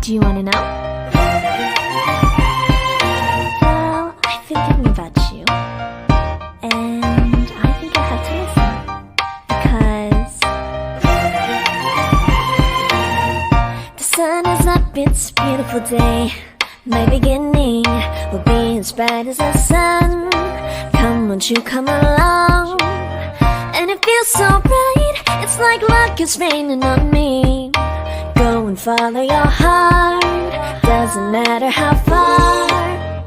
Do you wanna know? Well, I've been thinking about you, and I think I have to listen. Because the sun is up, it's a beautiful day. My beginning will be as bright as the sun. Come, won't you come along? And it feels so bright, it's like luck is raining on me. Go and follow your heart, doesn't matter how far.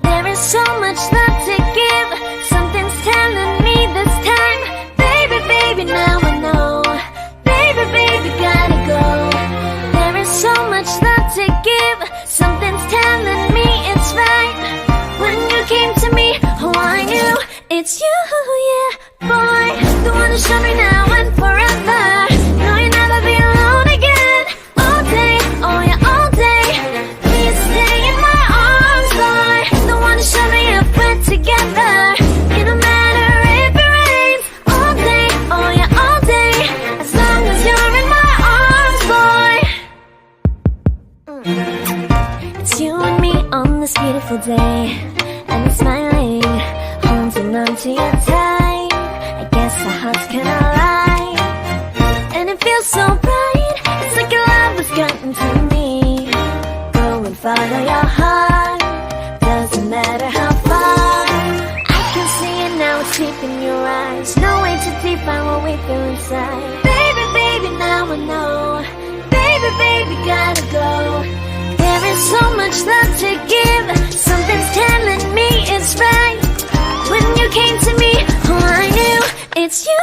There is so much love to give, something's telling me this time. Baby, baby, now I know. Baby, baby, gotta go. There is so much love to give, something's telling me it's right. When you came to me, oh I knew it's you, yeah, boy. The one to show me now and forever. No, you'll never be alone again. All day, oh yeah, all day. Please stay in my arms, boy. The one to show me if we're together. It don't matter if it rains. All day, oh yeah, all day. As long as you're in my arms, boy. It's you and me on this beautiful day, and we're smiling, holding on to your tight. I guess our hearts can align, and it feels so bright. It's like your love has gotten to me. Go and follow your heart, doesn't matter how far. I can see it now, it's deep in your eyes. No way to define what we feel inside. Baby, baby, now I know. Baby, baby, gotta go. There is so much love to give, something's telling me it's right. When you came to me, oh I knew it's you,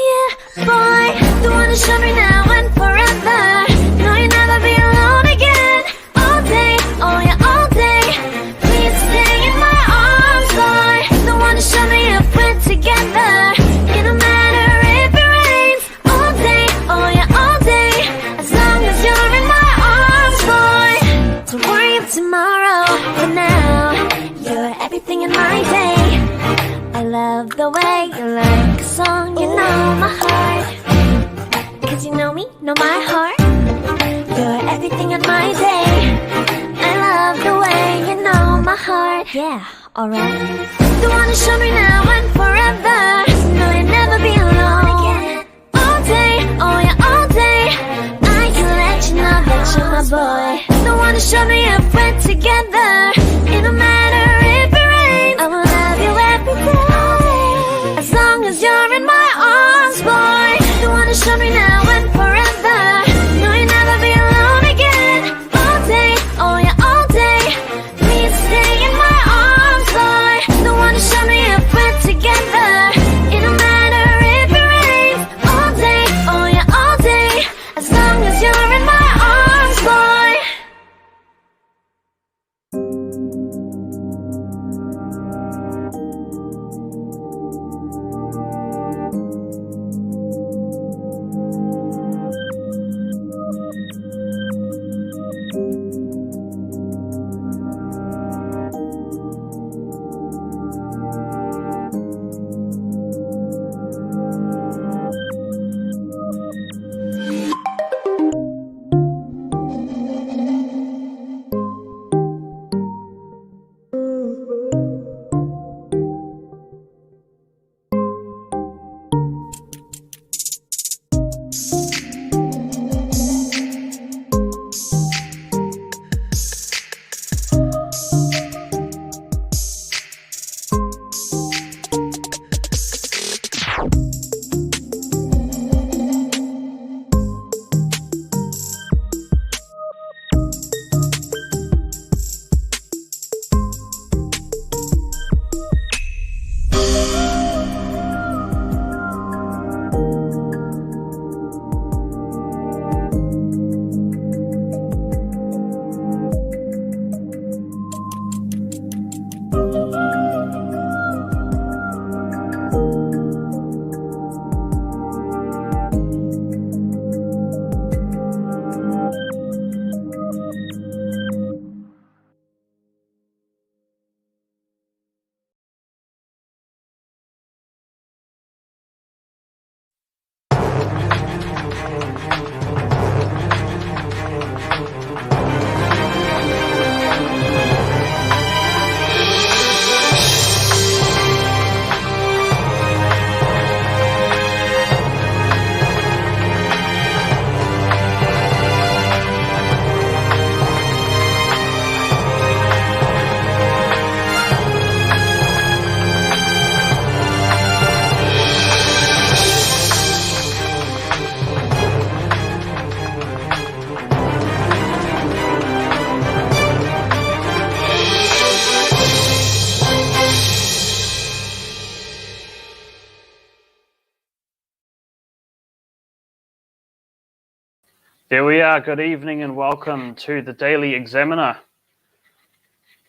yeah, boy. The one to show me now and forever. No, you'll never be alone again. All day, oh yeah, all day. Please stay in my arms, boy. The one to show me if we're together. It don't matter if it rains. All day, oh yeah, all day. As long as you're in my arms, boy. Don't worry of tomorrow, but now you're everything in my day. I love the way you like a song, you know my heart. Cause you know me, know my heart. You're everything in my day. I love the way you know my heart. Yeah, alright. The one to show me now and forever. No, you'll never be alone again. All day, oh yeah, all day. I can let you know that you're my boy. The one to show me if we're together. It don't matter if it rains. I will love you every day. As long as you're in my arms, boy. The one to show me now and forever. No, you'll never be alone again. All day, oh yeah, all day. Please stay in my arms, boy. The one to show me if we're together. It don't matter if it rains. All day, oh yeah, all day. As long as you're in my arms, boy. Here we are. Good evening and welcome to the Daily Examiner.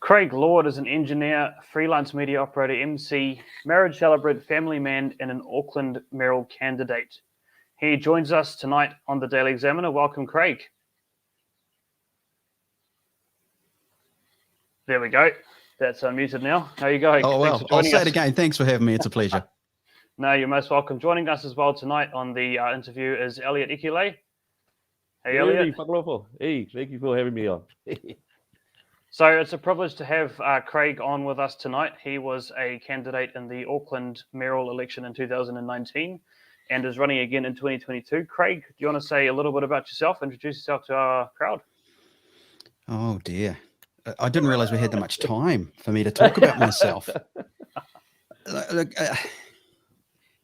Craig Lord is an engineer, freelance media operator, MC, marriage celebrant, family man, and an Auckland mayoral candidate. He joins us tonight on the Daily Examiner. Welcome, Craig. There we go. That's unmuted now. How are you going? Oh, well, I'll say it again. Thanks for having me. It's a pleasure. No, you're most welcome. Joining us as well tonight on the interview is Elliot Ikile. Hey, Elliot. Hey, thank you for having me on. So it's a privilege to have Craig on with us tonight. He was a candidate in the Auckland mayoral election in 2019 and is running again in 2022. Craig, do you want to say a little bit about yourself? Introduce yourself to our crowd. Oh, dear. I didn't realize we had that much time for me to talk about myself. Okay,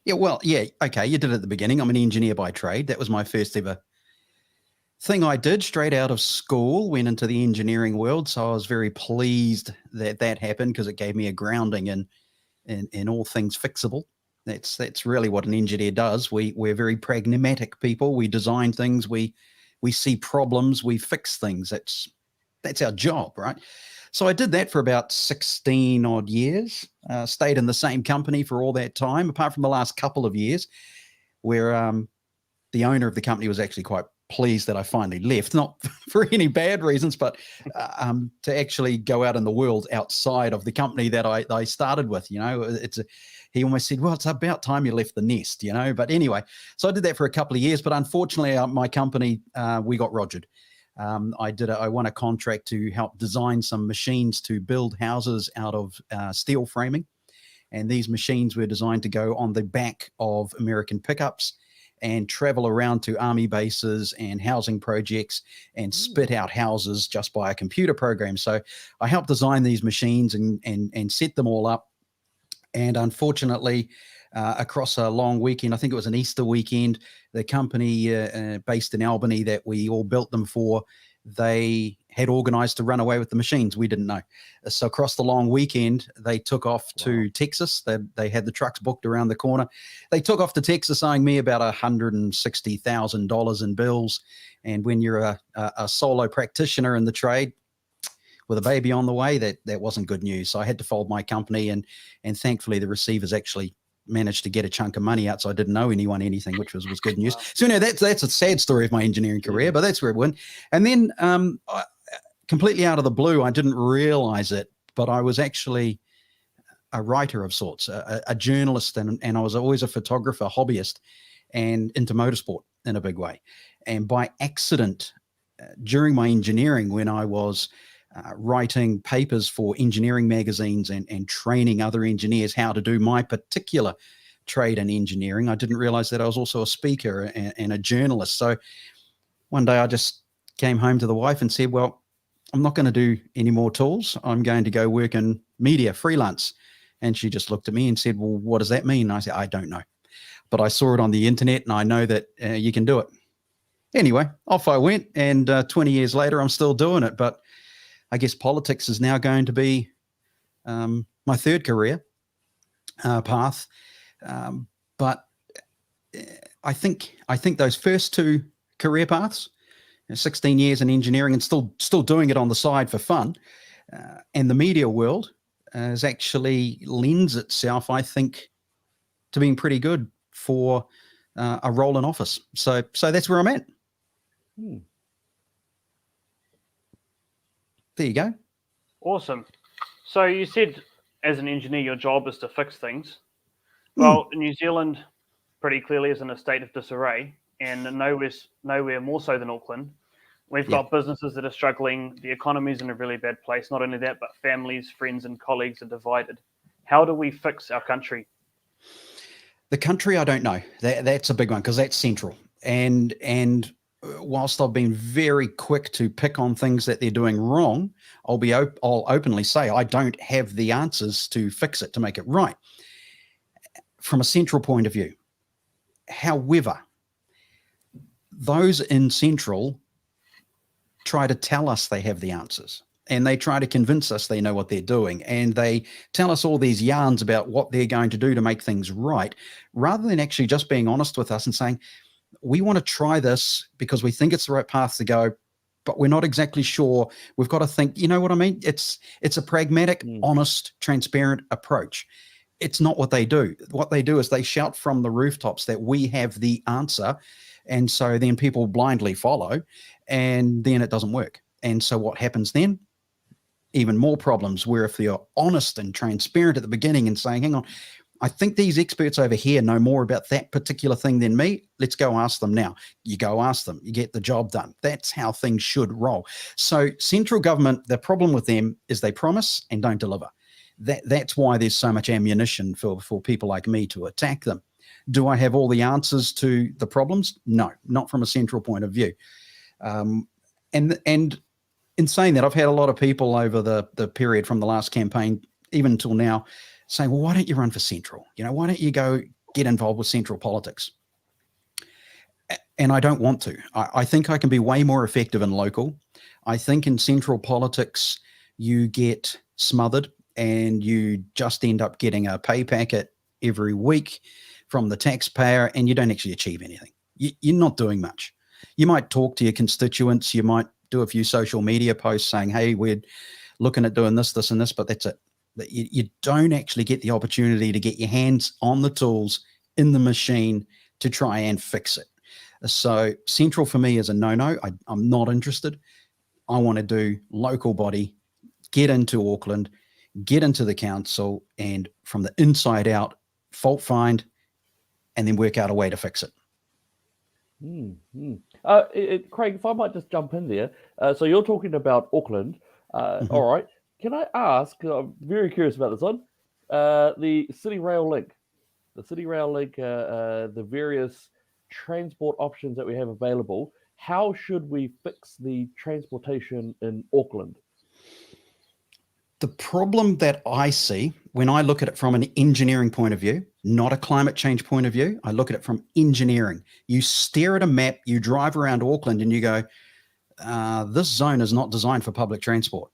you did it at the beginning. I'm an engineer by trade. That was my first ever thing I did straight out of school, went into the engineering world. So I was very pleased that happened because it gave me a grounding in all things fixable. That's really what an engineer does. We're very pragmatic people. We design things. We see problems. We fix things. That's our job, right? So I did that for about 16 odd years, stayed in the same company for all that time, apart from the last couple of years where the owner of the company was actually quite pleased that I finally left, not for any bad reasons, but to actually go out in the world outside of the company that I started with. He almost said, well, it's about time you left the nest, but anyway, so I did that for a couple of years, but unfortunately my company, we got rogered. I won a contract to help design some machines to build houses out of steel framing. And these machines were designed to go on the back of American pickups and travel around to army bases and housing projects and spit out houses just by a computer program. So I helped design these machines and set them all up. And unfortunately, across a long weekend, I think it was an Easter weekend, the company based in Albany that we all built them for, they had organized to run away with the machines. We didn't know. So across the long weekend, they took off to Texas. They had the trucks booked around the corner. They took off to Texas, owing me about $160,000 in bills. And when you're a solo practitioner in the trade with a baby on the way, that wasn't good news. So I had to fold my company, and thankfully the receivers actually managed to get a chunk of money out, so I didn't owe anyone anything, which was good news. Wow. So that's a sad story of my engineering career, but that's where it went. And then completely out of the blue, I didn't realize it, but I was actually a writer of sorts, a journalist, and I was always a photographer, hobbyist, and into motorsport in a big way. And by accident, during my engineering, when I was writing papers for engineering magazines and training other engineers how to do my particular trade in engineering, I didn't realize that I was also a speaker and a journalist. So one day I just came home to the wife and said, well, I'm not going to do any more tools. I'm going to go work in media, freelance. And she just looked at me and said, well, what does that mean? And I said, I don't know. But I saw it on the internet and I know that you can do it. Anyway, off I went. And 20 years later, I'm still doing it. But I guess politics is now going to be my third career path. But I think those first two career paths, 16 years in engineering and still doing it on the side for fun, and the media world is actually lends itself, I think, to being pretty good for a role in office. So that's where I'm at. There you go. Awesome. So you said as an engineer, your job is to fix things. Well, New Zealand pretty clearly is in a state of disarray, and nowhere more so than Auckland. We've got businesses that are struggling. The economy's in a really bad place. Not only that, but families, friends, and colleagues are divided. How do we fix our country? The country, I don't know. That's a big one because that's central. And whilst I've been very quick to pick on things that they're doing wrong, I'll openly say I don't have the answers to fix it, to make it right from a central point of view. However, those in central try to tell us they have the answers, and they try to convince us they know what they're doing, and they tell us all these yarns about what they're going to do to make things right, rather than actually just being honest with us and saying, we want to try this because we think it's the right path to go, but we're not exactly sure. We've got to think, you know what I mean? It's a pragmatic, honest, transparent approach. It's not what they do. What they do is they shout from the rooftops that we have the answer. And so then people blindly follow, and then it doesn't work. And so what happens then? Even more problems, where if you're honest and transparent at the beginning and saying, hang on, I think these experts over here know more about that particular thing than me. Let's go ask them now. You go ask them, you get the job done. That's how things should roll. So central government, the problem with them is they promise and don't deliver. That's why there's so much ammunition for people like me to attack them. Do I have all the answers to the problems? No, not from a central point of view. And in saying that, I've had a lot of people over the period from the last campaign, even until now, saying, well, why don't you run for central? You know, why don't you go get involved with central politics? And I don't want to. I think I can be way more effective in local. I think in central politics, you get smothered and you just end up getting a pay packet every week from the taxpayer, and you don't actually achieve anything. You're not doing much. You might talk to your constituents. You might do a few social media posts saying, hey, we're looking at doing this, this, and this, but that's it. You don't actually get the opportunity to get your hands on the tools in the machine to try and fix it. So central for me is a no-no. I'm not interested. I want to do local body, get into Auckland, get into the council, and from the inside out, fault find, and then work out a way to fix it. Craig, if I might just jump in there. So you're talking about Auckland. All right. Can I ask, 'cause I'm very curious about this one, the City Rail Link, the various transport options that we have available, how should we fix the transportation in Auckland? The problem that I see when I look at it from an engineering point of view, not a climate change point of view, I look at it from engineering. You stare at a map, you drive around Auckland and you go, this zone is not designed for public transport.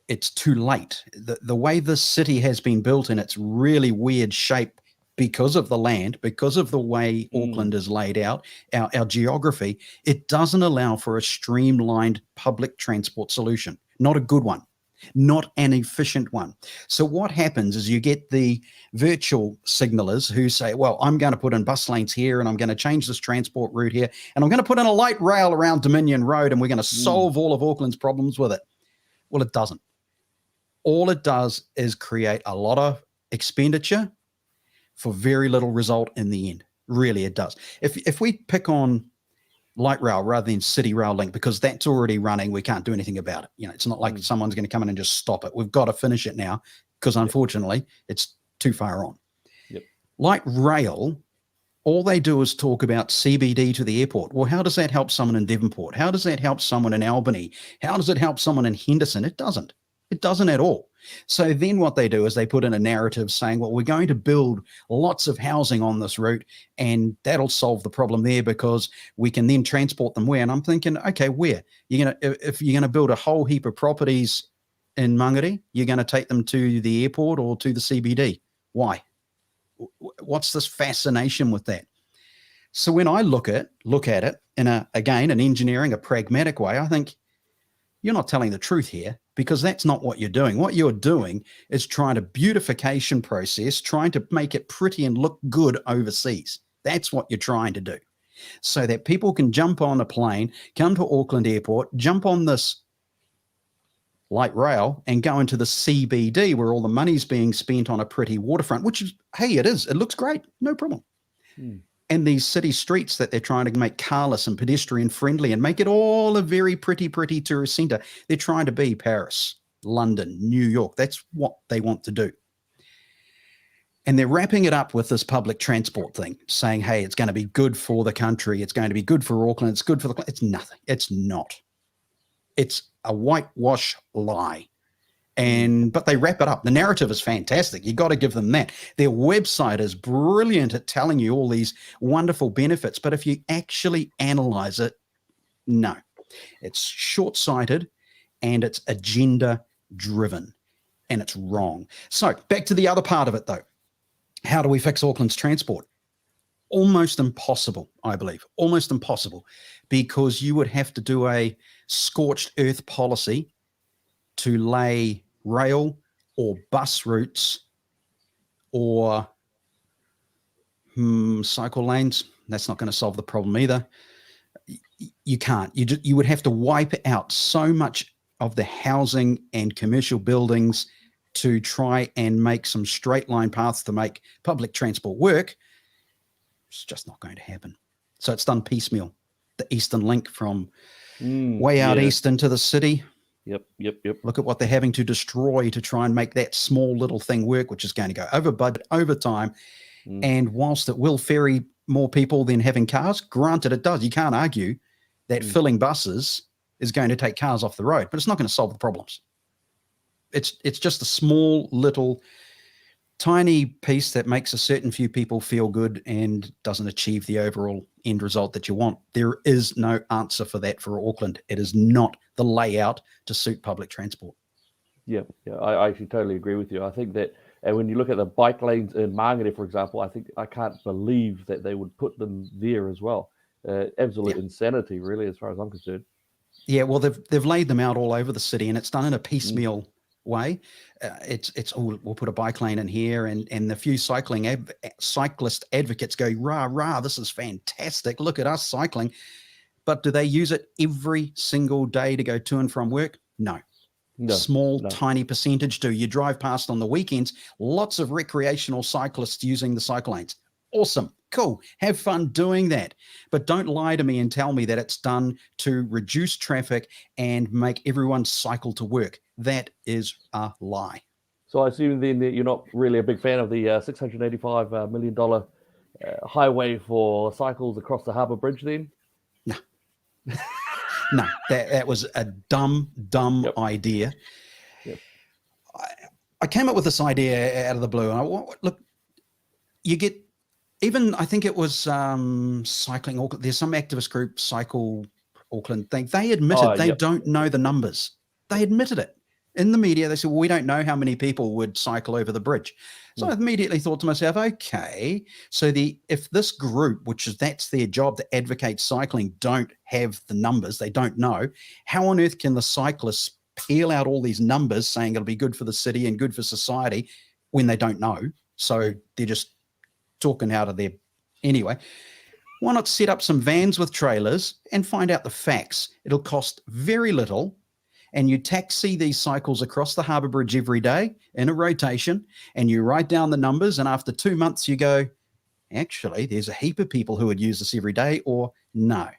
It's too late. The way this city has been built in its really weird shape because of the land, because of the way Auckland is laid out, our geography, it doesn't allow for a streamlined public transport solution. Not a good one, not an efficient one. So what happens is you get the virtual signalers who say, well, I'm going to put in bus lanes here and I'm going to change this transport route here and I'm going to put in a light rail around Dominion Road and we're going to solve all of Auckland's problems with it. Well, it doesn't. All it does is create a lot of expenditure for very little result in the end. Really, it does. If we pick on light rail rather than City Rail Link, because that's already running, we can't do anything about it. You know, it's not like someone's going to come in and just stop it. We've got to finish it now because unfortunately it's too far on. Light rail, all they do is talk about CBD to the airport. Well, how does that help someone in Devonport? How does that help someone in Albany? How does it help someone in Henderson? It doesn't. It doesn't at all. So then what they do is they put in a narrative saying, well, we're going to build lots of housing on this route and that'll solve the problem there because we can then transport them where? And I'm thinking, okay, where? If you're going to build a whole heap of properties in Mangere, you're going to take them to the airport or to the CBD. Why? What's this fascination with that? So when I look at it in an engineering, a pragmatic way, I think you're not telling the truth here, because that's not what you're doing. What you're doing is trying to beautification process, trying to make it pretty and look good overseas. That's what you're trying to do. So that people can jump on a plane, come to Auckland Airport, jump on this light rail and go into the CBD where all the money's being spent on a pretty waterfront, which is, hey, it is. It looks great. No problem. And these city streets that they're trying to make carless and pedestrian friendly and make it all a very pretty tourist center. They're trying to be Paris, London, New York. That's what they want to do. And they're wrapping it up with this public transport thing, saying, hey, it's going to be good for the country. It's going to be good for Auckland. It's good for it's nothing. It's not. It's a whitewash lie. But they wrap it up. The narrative is fantastic. You got to give them that. Their website is brilliant at telling you all these wonderful benefits. But if you actually analyze it, no, it's short-sighted and it's agenda-driven and it's wrong. So back to the other part of it, though. How do we fix Auckland's transport? almost impossible, I believe, almost impossible, because you would have to do a scorched earth policy to lay rail or bus routes or cycle lanes. That's not going to solve the problem either. You can't. You would have to wipe out so much of the housing and commercial buildings to try and make some straight line paths to make public transport work. It's just not going to happen. So it's done piecemeal. The Eastern Link from way out east into the city. Yep. Look at what they're having to destroy to try and make that small little thing work, which is going to go over budget, over time. And whilst it will ferry more people than having cars, granted it does. You can't argue that filling buses is going to take cars off the road, but it's not going to solve the problems. It's just a small little tiny piece that makes a certain few people feel good and doesn't achieve the overall end result that you want. There is no answer for that for Auckland. It is not the layout to suit public transport. Yeah, I actually totally agree with you. I think that, and when you look at the bike lanes in Mangere, for example, I can't believe that they would put them there as well. Absolute insanity, really, as far as I'm concerned. Yeah, well, they've laid them out all over the city, and it's done in a piecemeal way. We'll put a bike lane in here, and the few cyclist advocates go, rah, this is fantastic. Look at us cycling. But do they use it every single day to go to and from work? No. Small, tiny percentage do. You drive past on the weekends, lots of recreational cyclists using the cycle lanes. Awesome. Cool. Have fun doing that. But don't lie to me and tell me that it's done to reduce traffic and make everyone cycle to work. That is a lie. So I assume then that you're not really a big fan of the $685 million highway for cycles across the harbour bridge then? No. No, that was a dumb idea. Yep. I came up with this idea out of the blue. And look, you get, even I think it was Cycling Auckland. There's some activist group, Cycle Auckland thing. They admitted they don't know the numbers. They admitted it in the media. They said, well, we don't know how many people would cycle over the bridge. So I immediately thought to myself, okay, so if this group, that's their job to advocate cycling, don't have the numbers, they don't know, how on earth can the cyclists peel out all these numbers saying it'll be good for the city and good for society when they don't know? So they're just talking out of their... Anyway, why not set up some vans with trailers and find out the facts? It'll cost very little, and you taxi these cycles across the harbour bridge every day in a rotation, and you write down the numbers, and after 2 months you go, actually, there's a heap of people who would use this every day, or no,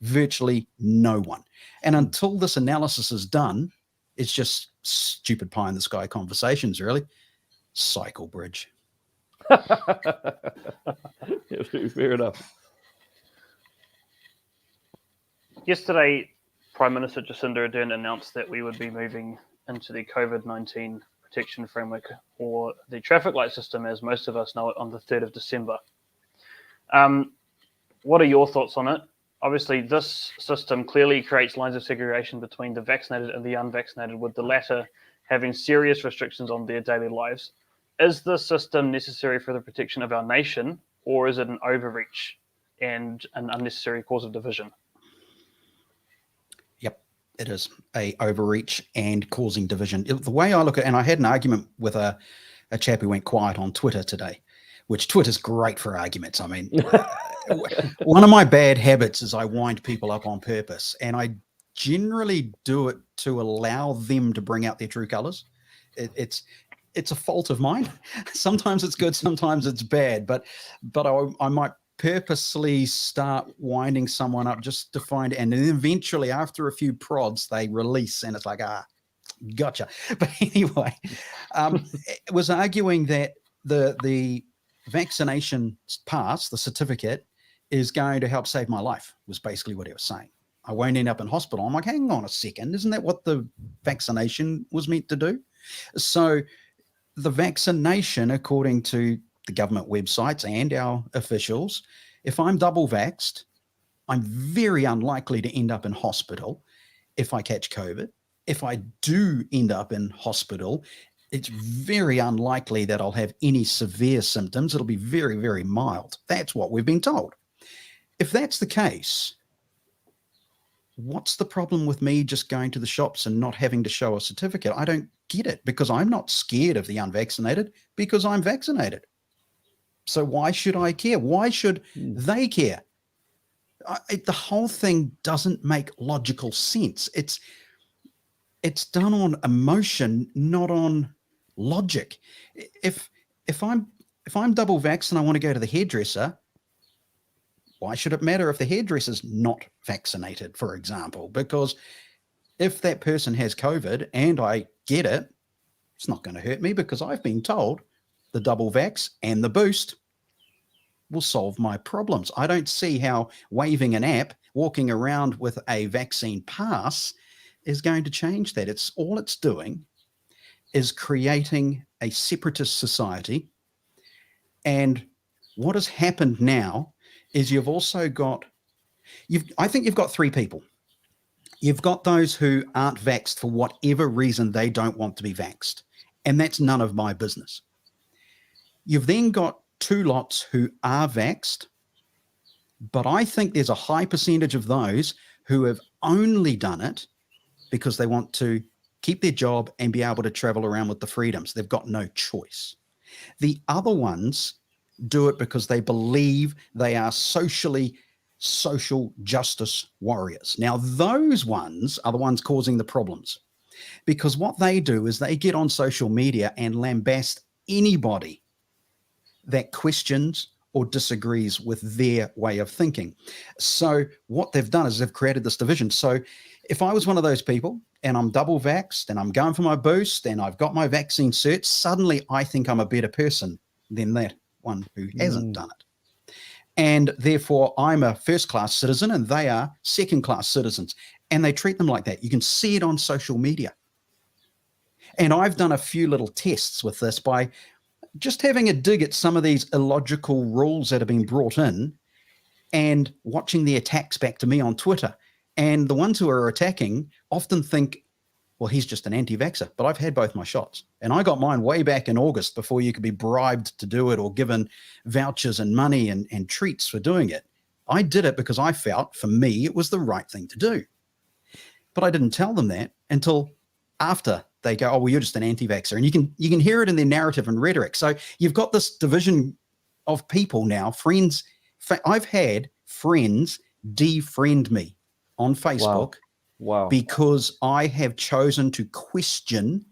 virtually no one. And until this analysis is done, it's just stupid pie in the sky conversations, really. Cycle bridge. Fair enough. Yesterday, Prime Minister Jacinda Ardern announced that we would be moving into the COVID-19 protection framework, or the traffic light system as most of us know it, on the 3rd of December. What are your thoughts on it? Obviously, this system clearly creates lines of segregation between the vaccinated and the unvaccinated, with the latter having serious restrictions on their daily lives. Is this system necessary for the protection of our nation, or is it an overreach and an unnecessary cause of division? It is a overreach and causing division. The way I look at it, and I had an argument with a chap who went quiet on Twitter today, which Twitter's great for arguments. I mean, one of my bad habits is I wind people up on purpose, and I generally do it to allow them to bring out their true colors. It's a fault of mine. Sometimes it's good, sometimes it's bad, but I might purposely start winding someone up just to find, and then eventually after a few prods they release, and it's like, gotcha. But anyway, it was arguing that the vaccination pass, the certificate, is going to help save my life, was basically what he was saying. I won't end up in hospital. I'm like, hang on a second, isn't that what the vaccination was meant to do? So the vaccination, according to the government websites and our officials, if I'm double vaxxed, I'm very unlikely to end up in hospital if I catch COVID. If I do end up in hospital, it's very unlikely that I'll have any severe symptoms. It'll be very, very mild. That's what we've been told. If that's the case, what's the problem with me just going to the shops and not having to show a certificate? I don't get it, because I'm not scared of the unvaccinated because I'm vaccinated. So why should I care? Why should they care? The whole thing doesn't make logical sense. It's done on emotion, not on logic. If I'm double vaxxed and I want to go to the hairdresser, why should it matter if the hairdresser's not vaccinated, for example? Because if that person has COVID and I get it, it's not going to hurt me, because I've been told the double vax and the boost will solve my problems. I don't see how waving an app, walking around with a vaccine pass is going to change that. All it's doing is creating a separatist society. And what has happened now is you've also got, I think you've got three people. You've got those who aren't vaxxed for whatever reason they don't want to be vaxxed, and that's none of my business. You've then got two lots who are vaxxed, but I think there's a high percentage of those who have only done it because they want to keep their job and be able to travel around with the freedoms. They've got no choice. The other ones do it because they believe they are social justice warriors. Now, those ones are the ones causing the problems, because what they do is they get on social media and lambast anybody that questions or disagrees with their way of thinking. So what they've done is they've created this division. So if I was one of those people and I'm double vaxxed and I'm going for my boost and I've got my vaccine cert, suddenly I think I'm a better person than that one who hasn't done it. And therefore I'm a first-class citizen and they are second-class citizens. And they treat them like that. You can see it on social media. And I've done a few little tests with this by just having a dig at some of these illogical rules that have been brought in and watching the attacks back to me on Twitter. And the ones who are attacking often think, well, he's just an anti-vaxxer, but I've had both my shots. And I got mine way back in August before you could be bribed to do it or given vouchers and money and treats for doing it. I did it because I felt, for me, it was the right thing to do. But I didn't tell them that until after they go, oh, well, you're just an anti-vaxxer. And you can hear it in their narrative and rhetoric. So you've got this division of people now, friends. I've had friends defriend me on Facebook. Wow. Because I have chosen to question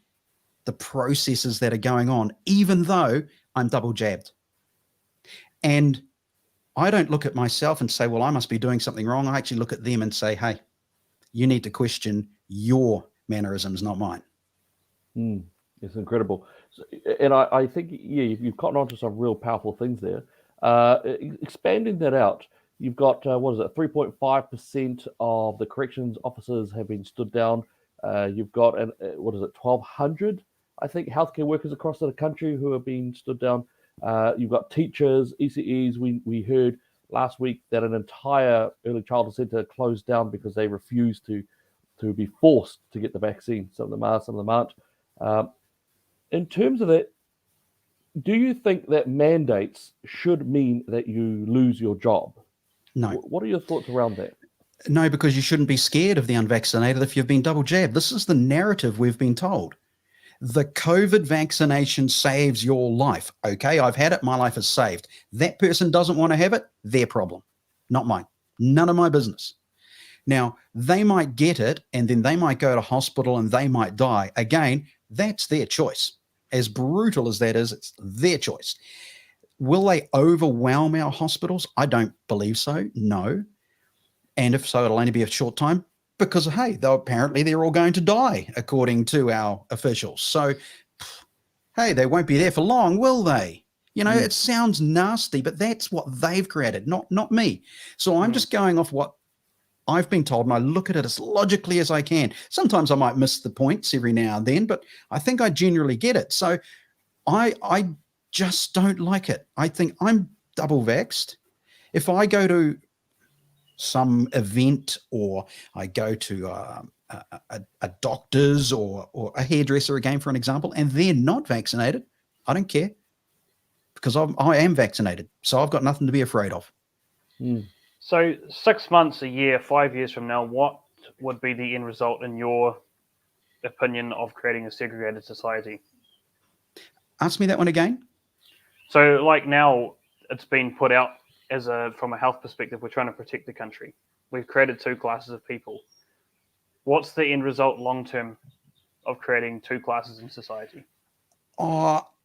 the processes that are going on, even though I'm double jabbed. And I don't look at myself and say, well, I must be doing something wrong. I actually look at them and say, hey, you need to question your mannerisms, not mine. It's incredible. And I think, you've gotten onto some real powerful things there. Expanding that out, you've got, 3.5% of the corrections officers have been stood down. You've got, 1,200, I think, healthcare workers across the country who have been stood down. You've got teachers, ECEs. We heard last week that an entire early childhood centre closed down because they refused to be forced to get the vaccine. Some of them are, some of them aren't. In terms of that, do you think that mandates should mean that you lose your job? No. What are your thoughts around that? No, because you shouldn't be scared of the unvaccinated if you've been double jabbed. This is the narrative we've been told. The COVID vaccination saves your life. Okay, I've had it. My life is saved. That person doesn't want to have it. Their problem, not mine. None of my business. Now, they might get it and then they might go to hospital and they might die. Again, that's their choice. As brutal as that is, it's their choice. Will they overwhelm our hospitals? I don't believe so, no. And if so, it'll only be a short time because, hey, apparently they're all going to die, according to our officials. So, hey, they won't be there for long, will they? You know, it sounds nasty, but that's what they've created, not me. So I'm just going off what I've been told, and I look at it as logically as I can. Sometimes I might miss the points every now and then, but I think I generally get it. So I just don't like it. I think I'm double vaxxed. If I go to some event or I go to a doctor's or a hairdresser, again, for an example, and they're not vaccinated, I don't care, because I am vaccinated. So I've got nothing to be afraid of. So 6 months, a year, 5 years from now, what would be the end result in your opinion of creating a segregated society? Ask me that one again. So like now it's been put out as from a health perspective, we're trying to protect the country. We've created two classes of people. What's the end result long term of creating two classes in society?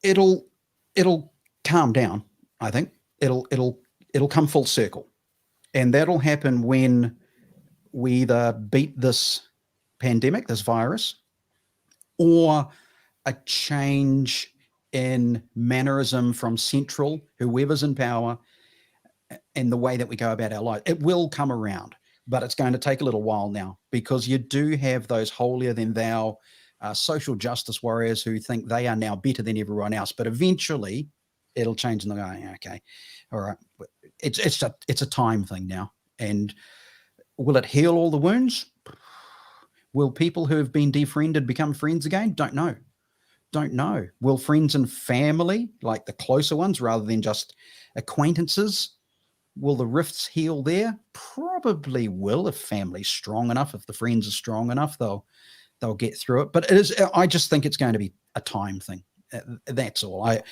It'll calm down. I think it'll come full circle, and that'll happen when we either beat this pandemic, this virus, or a change in mannerism from central, whoever's in power, and the way that we go about our lives. It will come around, but it's going to take a little while now, because you do have those holier than thou social justice warriors who think they are now better than everyone else. But eventually it'll change, and they're going, okay, all right, it's a time thing now. And will it heal all the wounds? Will people who have been defriended become friends again? Don't know. Will friends and family, like the closer ones rather than just acquaintances, will the rifts heal there? Probably will, if family's strong enough. If the friends are strong enough, they'll get through it. But I just think it's going to be a time thing. That's all. I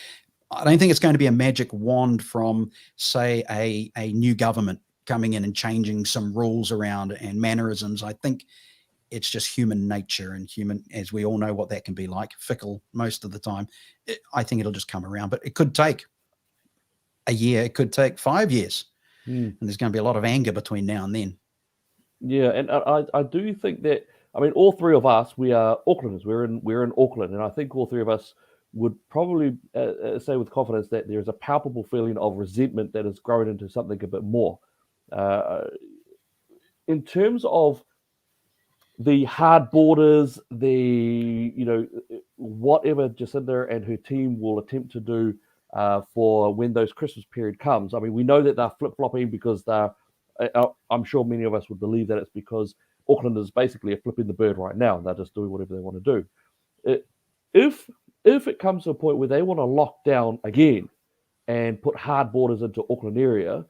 don't think it's going to be a magic wand from, say, a new government coming in and changing some rules around and mannerisms. I think it's just human nature, and human, as we all know what that can be like, fickle most of the time. I think it'll just come around, but it could take a year. It could take 5 years. And there's going to be a lot of anger between now and then. Yeah, and I do think that, I mean, all three of us, we are Aucklanders. We're in Auckland, and I think all three of us would probably say with confidence that there is a palpable feeling of resentment that has grown into something a bit more. In terms of the hard borders, whatever Jacinda and her team will attempt to do for when those Christmas period comes. I mean, we know that they're flip-flopping because I'm sure many of us would believe that it's because Auckland is basically a flipping the bird right now, and they're just doing whatever they want to do. If it comes to a point where they want to lock down again and put hard borders into Auckland area,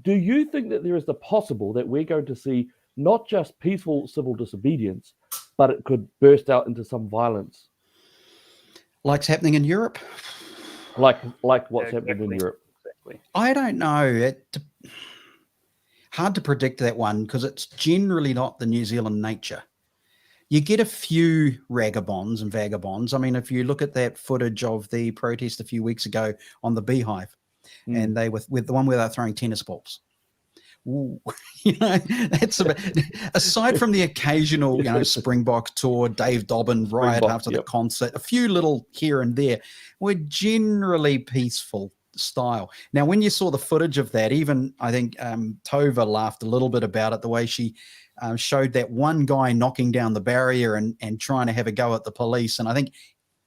do you think that there is the possible that we're going to see not just peaceful civil disobedience, but it could burst out into some violence? Like's happening in Europe? Like what's happening in Europe? Exactly. I don't know. Hard to predict that one, because it's generally not the New Zealand nature. You get a few ragabonds and vagabonds. I mean, if you look at that footage of the protest a few weeks ago on the Beehive, and they with the one where they're throwing tennis balls. Ooh, that's aside from the occasional, Springbok tour, Dave Dobbin riot after the concert, a few little here and there, we're generally peaceful style. Now, when you saw the footage of that, even I think Tova laughed a little bit about it, the way she showed that one guy knocking down the barrier and trying to have a go at the police. And I think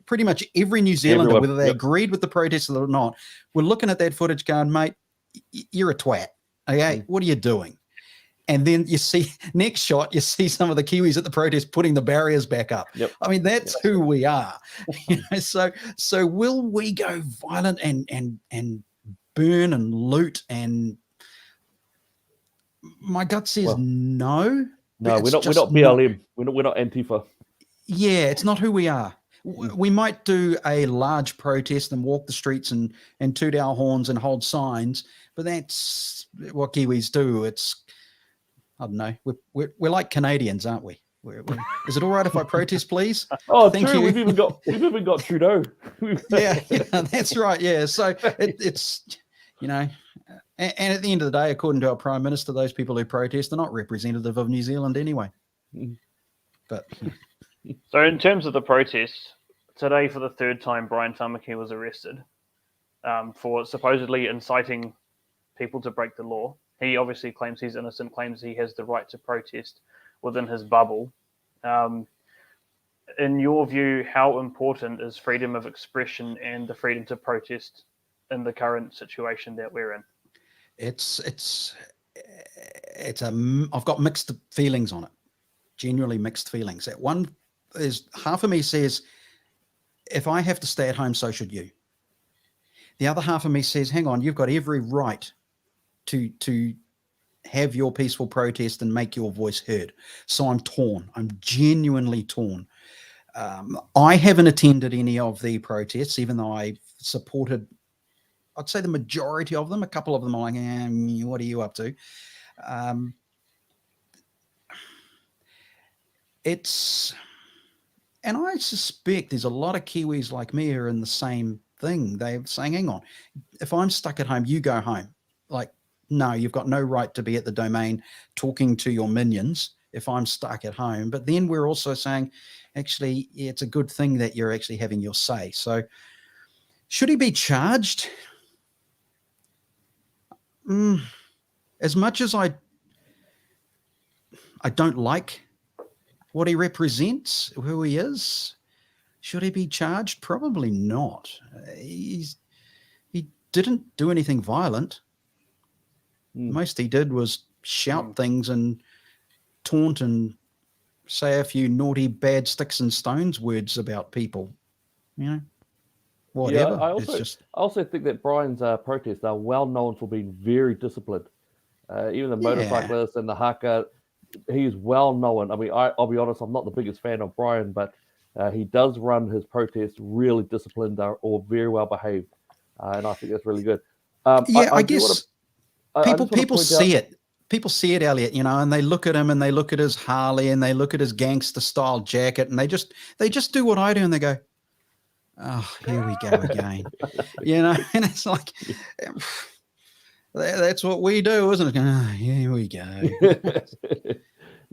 pretty much every New Zealander, whether they agreed with the protesters or not, were looking at that footage going, mate, you're a twat. Okay, what are you doing? And then you see, next shot, you see some of the Kiwis at the protest putting the barriers back up. I mean, that's who we are. So will we go violent and burn and loot? And my gut says no. No, we're not BLM. We're not Antifa. Yeah, it's not who we are. We might do a large protest and walk the streets and toot our horns and hold signs, but that's what Kiwis do. It's, I don't know. We're like Canadians, aren't we? Is it all right if I protest, please? Oh, thank you. We've even got Trudeau. yeah, that's right. Yeah, so it's and at the end of the day, according to our Prime Minister, those people who protest are not representative of New Zealand anyway. But. So in terms of the protests, today for the third time, Brian Tamaki was arrested for supposedly inciting people to break the law. He obviously claims he's innocent, claims he has the right to protest within his bubble. In your view, how important is freedom of expression and the freedom to protest in the current situation that we're in? I've got mixed feelings on it. genuinely mixed feelings. At one is half of me says, if I have to stay at home, so should you. The other half of me says, hang on, you've got every right to have your peaceful protest and make your voice heard. So I'm torn. I'm genuinely torn. I haven't attended any of the protests, even though I supported, I'd say, the majority of them. A couple of them are like, what are you up to? And I suspect there's a lot of Kiwis like me who are in the same thing. They're saying, hang on, if I'm stuck at home, you go home. Like, no, you've got no right to be at the Domain talking to your minions if I'm stuck at home. But then we're also saying, actually, it's a good thing that you're actually having your say. So should he be charged? As much as I don't like what he represents, who he is, should he be charged? Probably not. He didn't do anything violent. Most he did was shout things and taunt and say a few naughty, bad sticks and stones words about people. Whatever. Yeah, I also think that Brian's protests are well known for being very disciplined. Even the motorcyclists and the haka, he is well known. I mean, I'll be honest, I'm not the biggest fan of Brian, but he does run his protests really disciplined or very well behaved, and I think that's really good. I guess people see it. People see it, Elliot, and they look at him and they look at his Harley and they look at his gangster style jacket and they just do what I do and they go, oh, here we go again, and it's like, that's what we do, isn't it? Oh, here we go.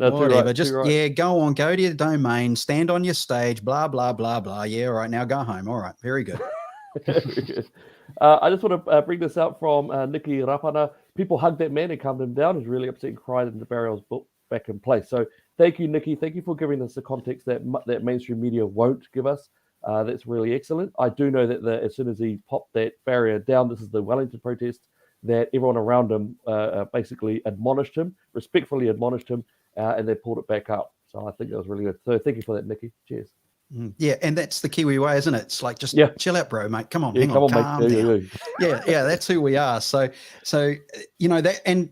No, whatever. Right, just go on, go to your Domain, stand on your stage, blah blah blah blah. Yeah, all right, now go home. All right, very good. I just want to bring this out from Nikki Rapana. People hugged that man and calmed him down. He's really upset and cried, and the barrel's back in place. So thank you, Nikki. Thank you for giving us the context that mainstream media won't give us. That's really excellent. I do know that as soon as he popped that barrier down, this is the Wellington protest, that everyone around him basically respectfully admonished him, and they pulled it back up. So I think that was really good. So thank you for that, Nikki. Cheers. Yeah, and that's the Kiwi way, isn't it? It's like, just chill out, bro, mate. Come on, hang on, calm down. Yeah, that's who we are. So that, and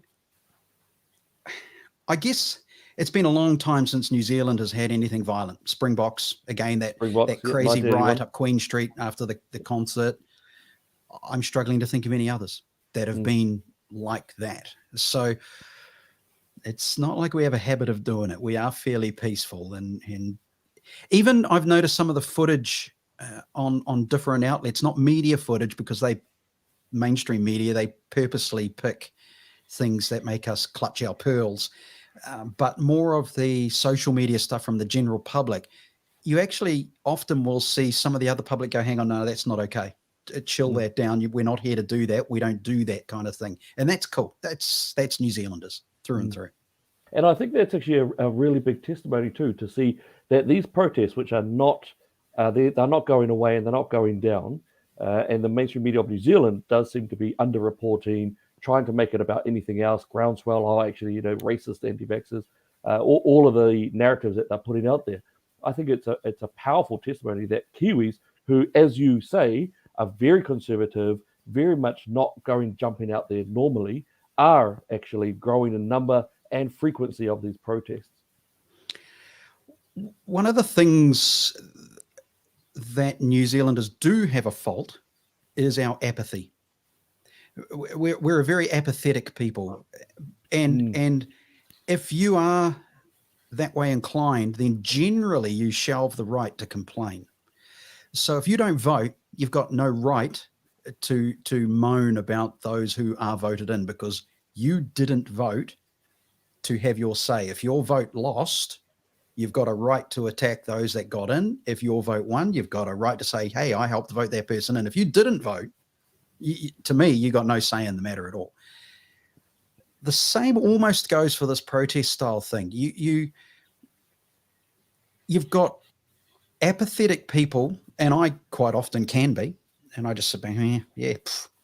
I guess it's been a long time since New Zealand has had anything violent. Springboks, again, that crazy riot up Queen Street after the concert. I'm struggling to think of any others that have been like that. So it's not like we have a habit of doing it. We are fairly peaceful, and even I've noticed some of the footage on different outlets, not media footage, because mainstream media, they purposely pick things that make us clutch our pearls, but more of the social media stuff from the general public. You actually often will see some of the other public go, hang on, no, that's not okay. Chill that down. We're not here to do that. We don't do that kind of thing. And that's cool. That's New Zealanders through and through. And I think that's actually a really big testimony too, to see that these protests, which are not, they're not going away and they're not going down, and the mainstream media of New Zealand does seem to be underreporting, trying to make it about anything else, groundswell, racist anti-vaxxers, all of the narratives that they're putting out there. I think it's a powerful testimony that Kiwis, who, as you say, are very conservative, very much not jumping out there normally, are actually growing in number and frequency of these protests. One of the things that New Zealanders do have a fault is our apathy. We're a very apathetic people, and if you are that way inclined, then generally you shelve the right to complain. So if you don't vote, you've got no right to moan about those who are voted in, because you didn't vote to have your say. If your vote lost, you've got a right to attack those that got in. If your vote won, you've got a right to say, hey, I helped vote that person in. If you didn't vote, to me, you got no say in the matter at all. The same almost goes for this protest style thing. You've got apathetic people, and I quite often can be, and I just sit back,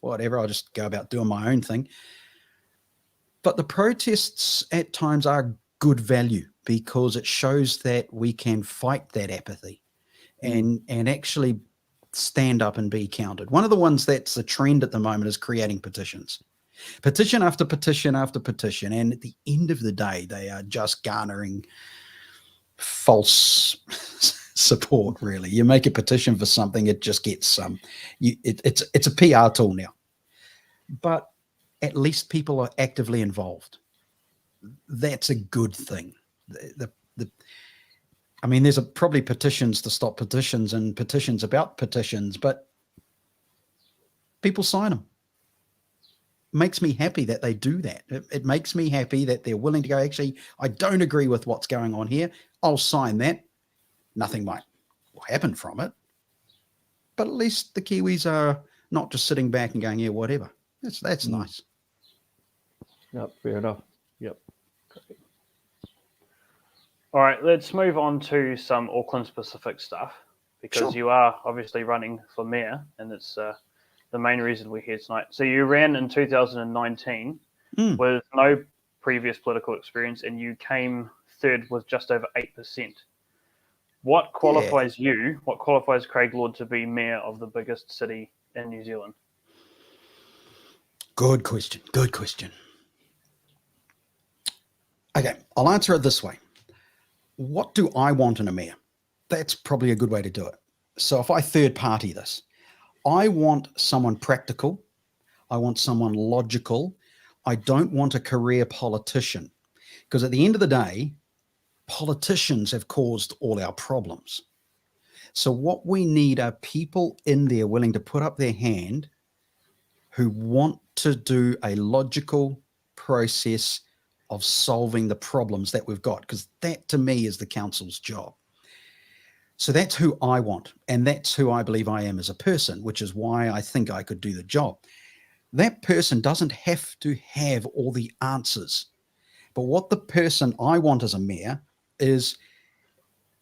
whatever, I'll just go about doing my own thing. But the protests at times are good value because it shows that we can fight that apathy and actually stand up and be counted. One of the ones that's a trend at the moment is creating petitions. Petition after petition after petition. And at the end of the day, they are just garnering false support, really. You make a petition for something, it just gets some. It's a PR tool now. But at least people are actively involved. That's a good thing. I mean, there's probably petitions to stop petitions and petitions about petitions, but people sign them. Makes me happy that they do that. It makes me happy that they're willing to go, actually, I don't agree with what's going on here. I'll sign that. Nothing might happen from it. But at least the Kiwis are not just sitting back and going, yeah, whatever. That's nice. Yep, fair enough. Yep. All right, let's move on to some Auckland-specific stuff because you are obviously running for mayor, and it's the main reason we're here tonight. So you ran in 2019 with no previous political experience, and you came third with just over 8%. What qualifies you? What qualifies Craig Lord to be mayor of the biggest city in New Zealand? Good question. Good question. Okay, I'll answer it this way. What do I want in a mayor? That's probably a good way to do it. So if I third party this, I want someone practical. I want someone logical. I don't want a career politician because at the end of the day, politicians have caused all our problems. So what we need are people in there willing to put up their hand who want to do a logical process of solving the problems that we've got, because that to me is the council's job. So that's who I want, and that's who I believe I am as a person, which is why I think I could do the job. That person doesn't have to have all the answers, but what the person I want as a mayor is,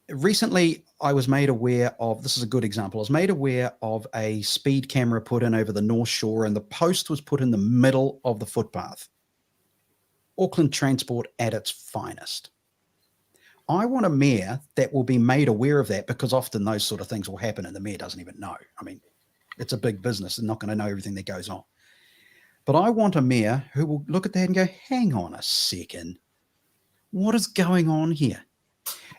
recently I was made aware of, this is a good example, I was made aware of a speed camera put in over the North Shore, and the post was put in the middle of the footpath. Auckland transport at its finest. I want a mayor that will be made aware of that, because often those sort of things will happen and the mayor doesn't even know. I mean, it's a big business and not going to know everything that goes on. But I want a mayor who will look at that and go, hang on a second, what is going on here?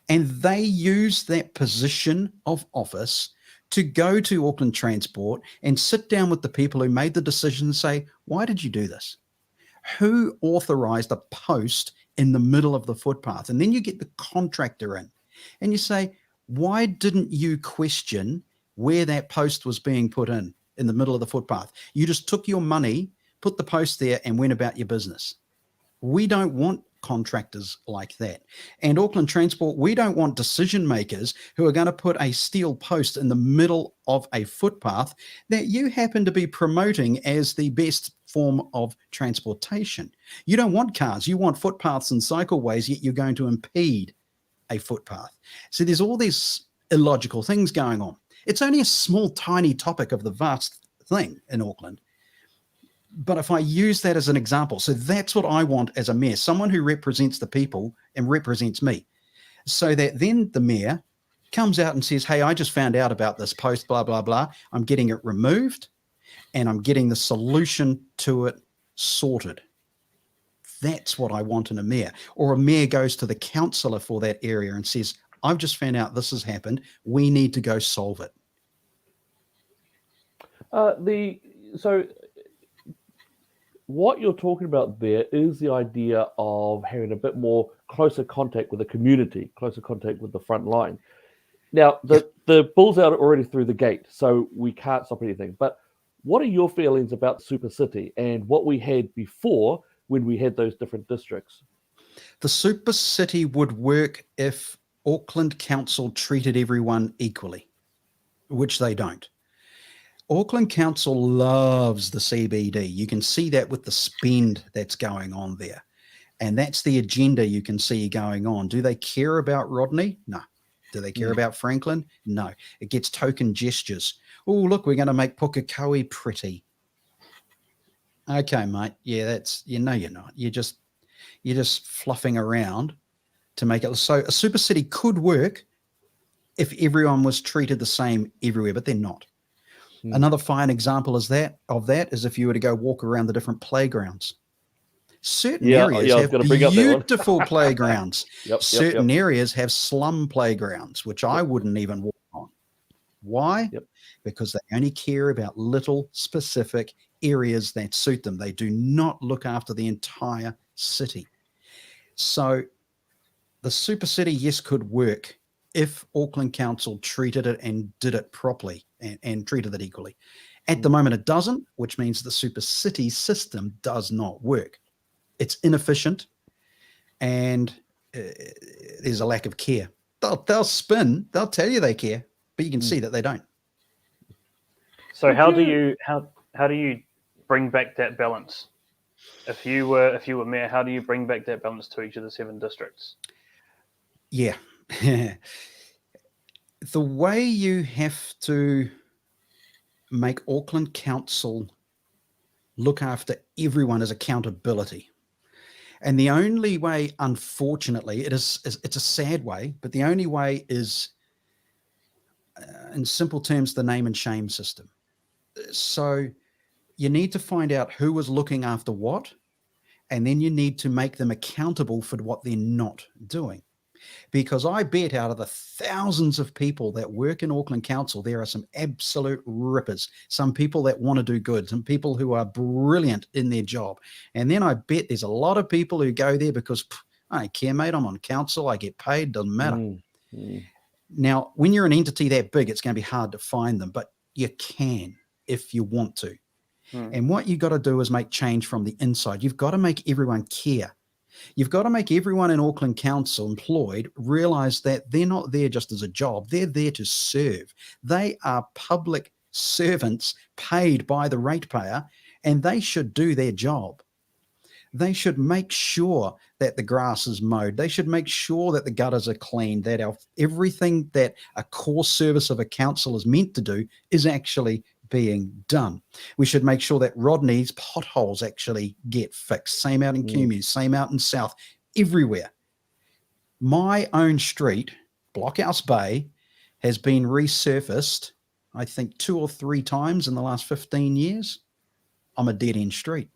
And they use that position of office to go to Auckland Transport and sit down with the people who made the decision and say, why did you do this? Who authorized a post in the middle of the footpath? And then you get the contractor in and you say, why didn't you question where that post was being put in the middle of the footpath? You just took your money, put the post there and went about your business. We don't want contractors like that. And Auckland Transport, we don't want decision makers who are going to put a steel post in the middle of a footpath that you happen to be promoting as the best form of transportation. You don't want cars, you want footpaths and cycleways, yet you're going to impede a footpath. So there's all these illogical things going on. It's only a small, tiny topic of the vast thing in Auckland. But if I use that as an example, so that's what I want as a mayor, someone who represents the people and represents me, so that then the mayor comes out and says, hey, I just found out about this post, blah, blah, blah. I'm getting it removed and I'm getting the solution to it sorted. That's what I want in a mayor. Or a mayor goes to the councillor for that area and says, I've just found out this has happened. We need to go solve it. So what you're talking about there is the idea of having a bit more closer contact with the community, closer contact with the front line. Now, the bull's out already through the gate, so we can't stop anything. But what are your feelings about Super City and what we had before when we had those different districts? The Super City would work if Auckland Council treated everyone equally, which they don't. Auckland Council loves the CBD. You can see that with the spend that's going on there. And that's the agenda you can see going on. Do they care about Rodney? No. Do they care about Franklin? No. It gets token gestures. Oh, look, we're going to make Pukekohe pretty. Okay, mate. Yeah, that's, you're not. You're just fluffing around to make it so a super city could work if everyone was treated the same everywhere, but they're not. Another fine example is that if you were to go walk around the different playgrounds. Certain areas I was have gonna bring up that one. beautiful playgrounds. Yep. Certain areas have slum playgrounds, which I wouldn't even walk on. Why? Yep. Because they only care about little specific areas that suit them. They do not look after the entire city. So the super city, yes, could work if Auckland Council treated it and did it properly and treated it equally. At the moment, it doesn't, which means the super city system does not work. It's inefficient, and there's a lack of care. They'll spin, they'll tell you they care, but you can see that they don't. So how do you bring back that balance? If you were mayor, how do you bring back that balance to each of the 7 districts? Yeah. The way you have to make Auckland Council look after everyone is accountability. And the only way, unfortunately, it's a sad way, but the only way is, in simple terms, the name and shame system. So you need to find out who was looking after what, and then you need to make them accountable for what they're not doing. Because I bet out of the thousands of people that work in Auckland Council, there are some absolute rippers, some people that want to do good, some people who are brilliant in their job. And then I bet there's a lot of people who go there because I don't care, mate, I'm on council, I get paid, doesn't matter. Now, when you're an entity that big, it's going to be hard to find them, but you can if you want to. And what you got to do is make change from the inside. You've got to make everyone care. You've got to make everyone in Auckland Council employed realize that they're not there just as a job. They're there to serve. They are public servants paid by the ratepayer, and they should do their job. They should make sure that the grass is mowed. They should make sure that the gutters are cleaned, that everything that a core service of a council is meant to do is actually being done. We should make sure that Rodney's potholes actually get fixed. Same out in Kumeu, same out in South, everywhere. My own street, Blockhouse Bay, has been resurfaced, I think 2 or 3 times in the last 15 years. I'm a dead-end street.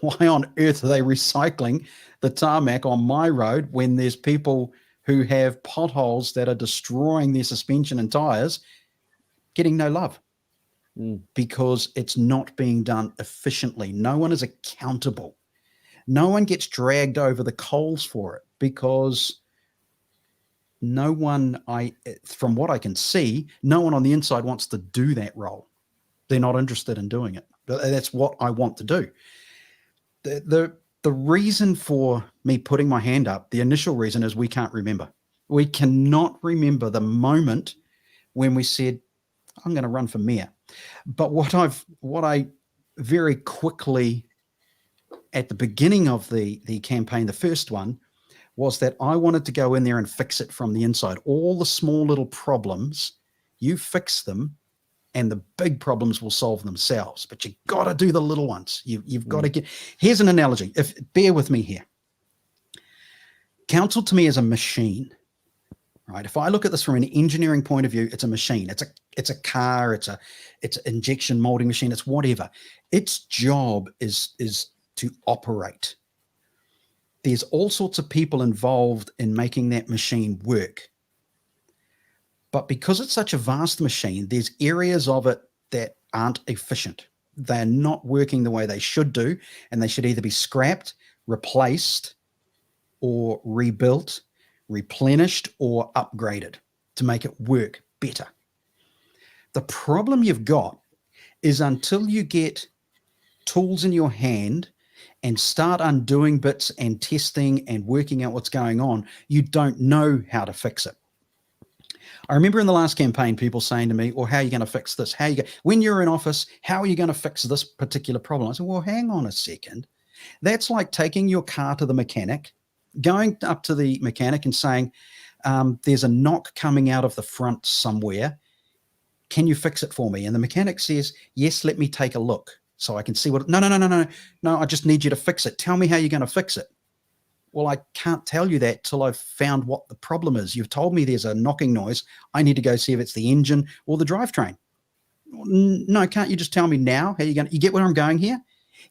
Why on earth are they recycling the tarmac on my road when there's people who have potholes that are destroying their suspension and tires getting no love? Because it's not being done efficiently. No one is accountable. No one gets dragged over the coals for it because no one, from what I can see, no one on the inside wants to do that role. They're not interested in doing it. But that's what I want to do. The reason for me putting my hand up, the initial reason is we can't remember. We cannot remember the moment when we said, I'm going to run for mayor. But what I very quickly, at the beginning of the campaign, the first one, was that I wanted to go in there and fix it from the inside. All the small little problems, you fix them, and the big problems will solve themselves. But you got to do the little ones. You've got to get. Here's an analogy. Bear with me here. Council to me is a machine. Right. If I look at this from an engineering point of view, it's a machine. It's a car. It's an injection molding machine. It's whatever. Its job is to operate. There's all sorts of people involved in making that machine work. But because it's such a vast machine, there's areas of it that aren't efficient. They're not working the way they should do, and they should either be scrapped, replaced, or rebuilt, replenished, or upgraded to make it work better. The problem you've got is until you get tools in your hand and start undoing bits and testing and working out what's going on, you don't know how to fix it. I remember in the last campaign, people saying to me, well, how are you going to fix this? When you're in office, how are you going to fix this particular problem? I said, well, hang on a second. That's like taking your car to the mechanic, going up to the mechanic and saying, there's a knock coming out of the front somewhere. Can you fix it for me? And the mechanic says, yes, let me take a look so I can see what. No, I just need you to fix it. Tell me how you're going to fix it. Well, I can't tell you that till I've found what the problem is. You've told me there's a knocking noise. I need to go see if it's the engine or the drivetrain. No, can't you just tell me now how you're going to, you get where I'm going here?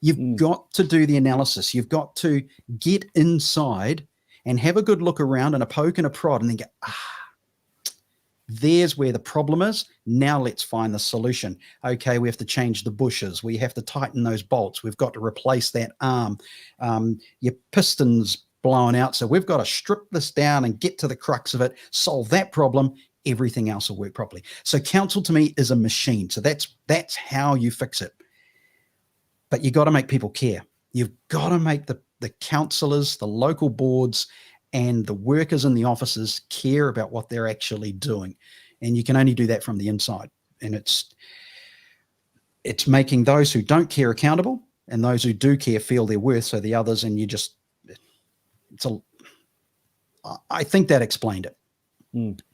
You've got to do the analysis. You've got to get inside and have a good look around and a poke and a prod and then go, there's where the problem is. Now let's find the solution. Okay, we have to change the bushes. We have to tighten those bolts. We've got to replace that arm. Your piston's blown out. So we've got to strip this down and get to the crux of it, solve that problem. Everything else will work properly. So council to me is a machine. So that's how you fix it. But you got to make people care. You've got to make the councillors, the local boards, and the workers in the offices care about what they're actually doing. And you can only do that from the inside. And it's making those who don't care accountable and those who do care feel their worth. So the others, and I think that explained it.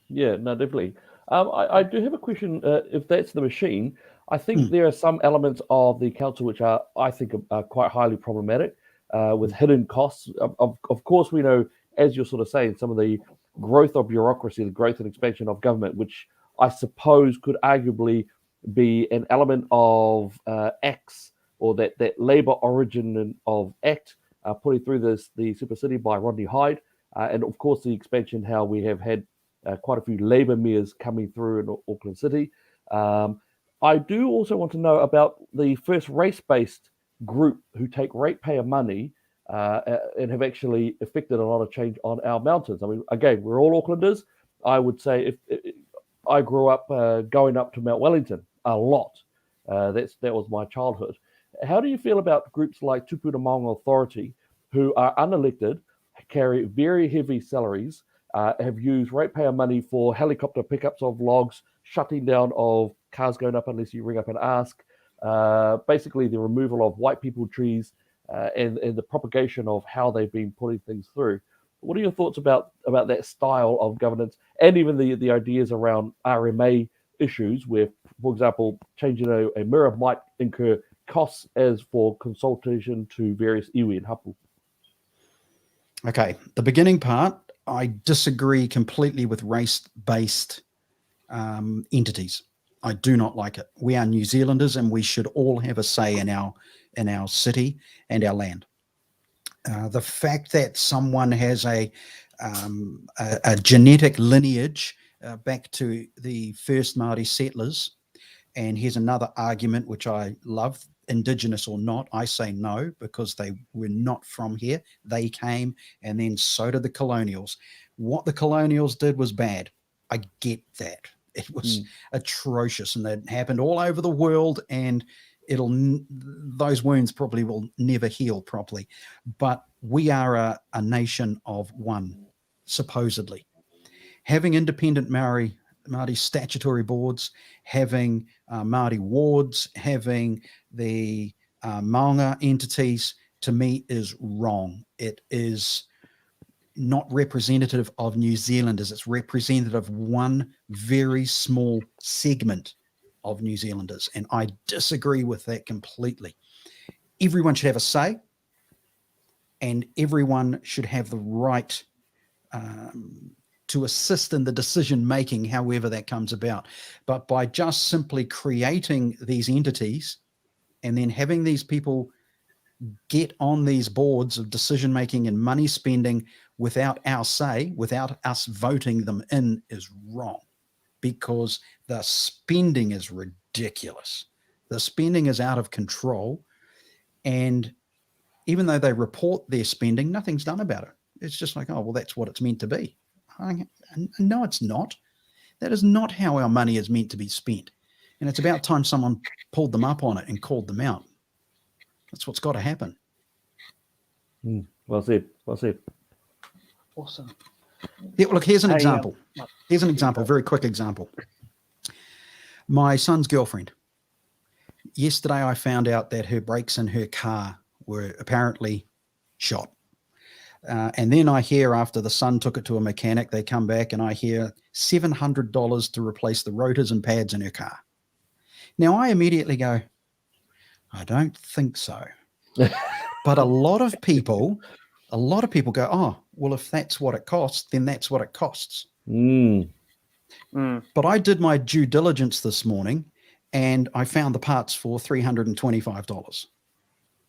Yeah, no, definitely. I do have a question. If that's the machine, I think there are some elements of the council which I think are quite highly problematic with hidden costs. Of course, we know, as you're sort of saying, some of the growth of bureaucracy, the growth and expansion of government, which I suppose could arguably be an element of acts or that Labour origin of act putting through the super city by Rodney Hyde, and of course the expansion, how we have had quite a few Labour mayors coming through in Auckland City. I do also want to know about the first race-based group who take ratepayer money and have actually affected a lot of change on our mountains. I mean, again, we're all Aucklanders. I would say if I grew up going up to Mount Wellington a lot. That was my childhood. How do you feel about groups like Tupuna Maunga Authority, who are unelected, carry very heavy salaries, have used ratepayer money for helicopter pickups of logs, shutting down of cars going up unless you ring up and ask, basically the removal of white people trees, and the propagation of how they've been putting things through. What are your thoughts about that style of governance, and even the ideas around RMA issues where, for example, changing a mirror might incur costs as for consultation to various iwi and hapu? Okay, the beginning part, I disagree completely with race-based entities. I do not like it. We are New Zealanders and we should all have a say in our city and our land. The fact that someone has a genetic lineage back to the first Māori settlers, and here's another argument which I love, Indigenous or not, I say no, because they were not from here. They came, and then so did the colonials. What the colonials did was bad. I get that. It was atrocious, and that happened all over the world, and those wounds probably will never heal properly. But we are a nation of one, supposedly. Having independent Māori statutory boards, having Māori wards, having the Maunga entities, to me is wrong. It is not representative of New Zealanders. It's representative of one very small segment of New Zealanders. And I disagree with that completely. Everyone should have a say, and everyone should have the right to assist in the decision making, however that comes about. But by just simply creating these entities and then having these people get on these boards of decision making and money spending without our say, without us voting them in, is wrong, because the spending is ridiculous. The spending is out of control, and even though they report their spending, nothing's done about it. It's just like, oh, well, that's what it's meant to be. No, it's not. That is not how our money is meant to be spent. And it's about time someone pulled them up on it and called them out. That's what's got to happen. Well said. Well said. Awesome. Yeah, look, here's an example. Here's an example, very quick example. My son's girlfriend. Yesterday, I found out that her brakes in her car were apparently shot. And then I hear, after the son took it to a mechanic, they come back and I hear $700 to replace the rotors and pads in her car. Now, I immediately go, I don't think so. But a lot of people a lot of people go, oh, well, if that's what it costs, then that's what it costs. Mm. But I did my due diligence this morning and I found the parts for $325,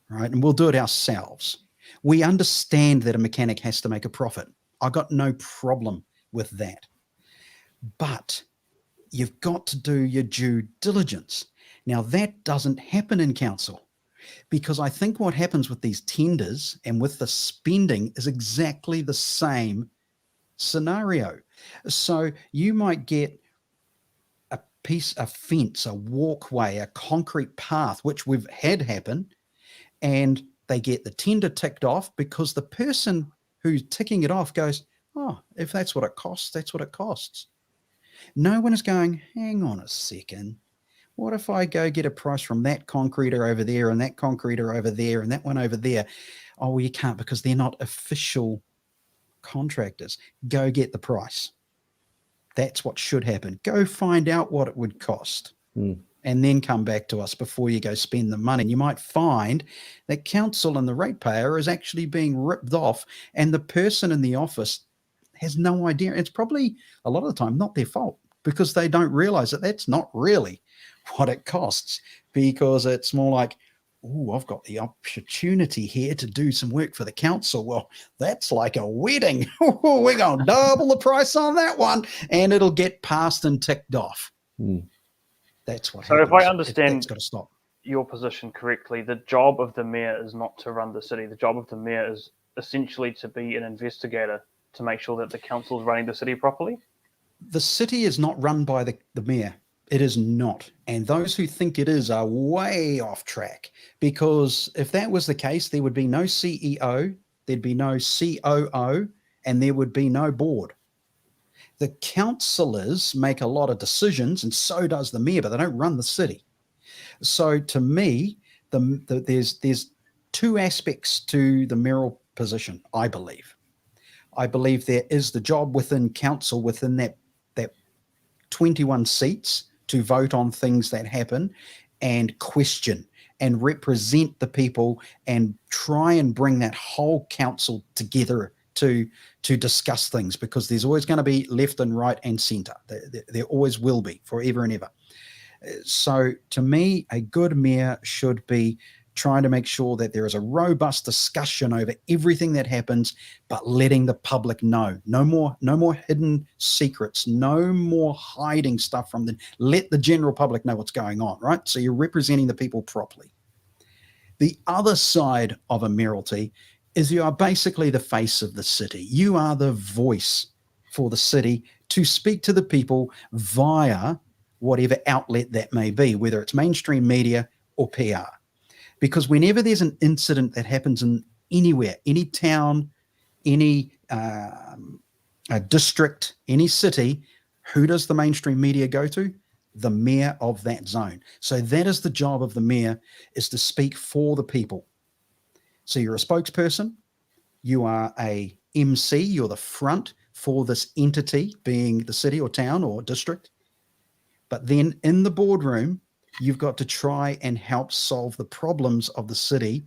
right? And we'll do it ourselves. We understand that a mechanic has to make a profit. I got no problem with that. But you've got to do your due diligence. Now, that doesn't happen in council, because I think what happens with these tenders and with the spending is exactly the same scenario. So you might get a fence, a walkway, a concrete path, which we've had happen, and they get the tender ticked off because the person who's ticking it off goes, oh, if that's what it costs, that's what it costs. No one is going, hang on a second. What if I go get a price from that concreter over there and that concreter over there and that one over there? Oh, well, you can't because they're not official contractors. Go get the price. That's what should happen. Go find out what it would cost and then come back to us before you go spend the money. And you might find that council and the ratepayer is actually being ripped off, and the person in the office has no idea. It's probably a lot of the time not their fault, because they don't realize that that's not really what it costs, because it's more like, oh, I've got the opportunity here to do some work for the council. Well, that's like a wedding. We're going to double the price on that one, and it'll get passed and ticked off. That's what happens. So if I understand that's got to stop. Your position correctly, the job of the mayor is not to run the city. The job of the mayor is essentially to be an investigator to make sure that the council is running the city properly. The city is not run by the mayor. It is not. And those who think it is are way off track, because if that was the case, there would be no CEO, there'd be no COO, and there would be no board. The councillors make a lot of decisions, and so does the mayor, but they don't run the city. So to me, there's two aspects to the mayoral position, I believe. I believe there is the job within council, within that 21 seats, to vote on things that happen and question and represent the people and try and bring that whole council together to discuss things, because there's always going to be left and right and centre. There always will be, forever and ever. So to me, a good mayor should be trying to make sure that there is a robust discussion over everything that happens, but letting the public know. No more hidden secrets, no more hiding stuff from them. Let the general public know what's going on, right? So you're representing the people properly. The other side of a mayoralty is you are basically the face of the city. You are the voice for the city to speak to the people via whatever outlet that may be, whether it's mainstream media or PR. Because whenever there's an incident that happens in anywhere, any town, any district, any city, who does the mainstream media go to? The mayor of that zone. So that is the job of the mayor, is to speak for the people. So you're a spokesperson, you are a MC, you're the front for this entity, being the city or town or district. But then in the boardroom, you've got to try and help solve the problems of the city,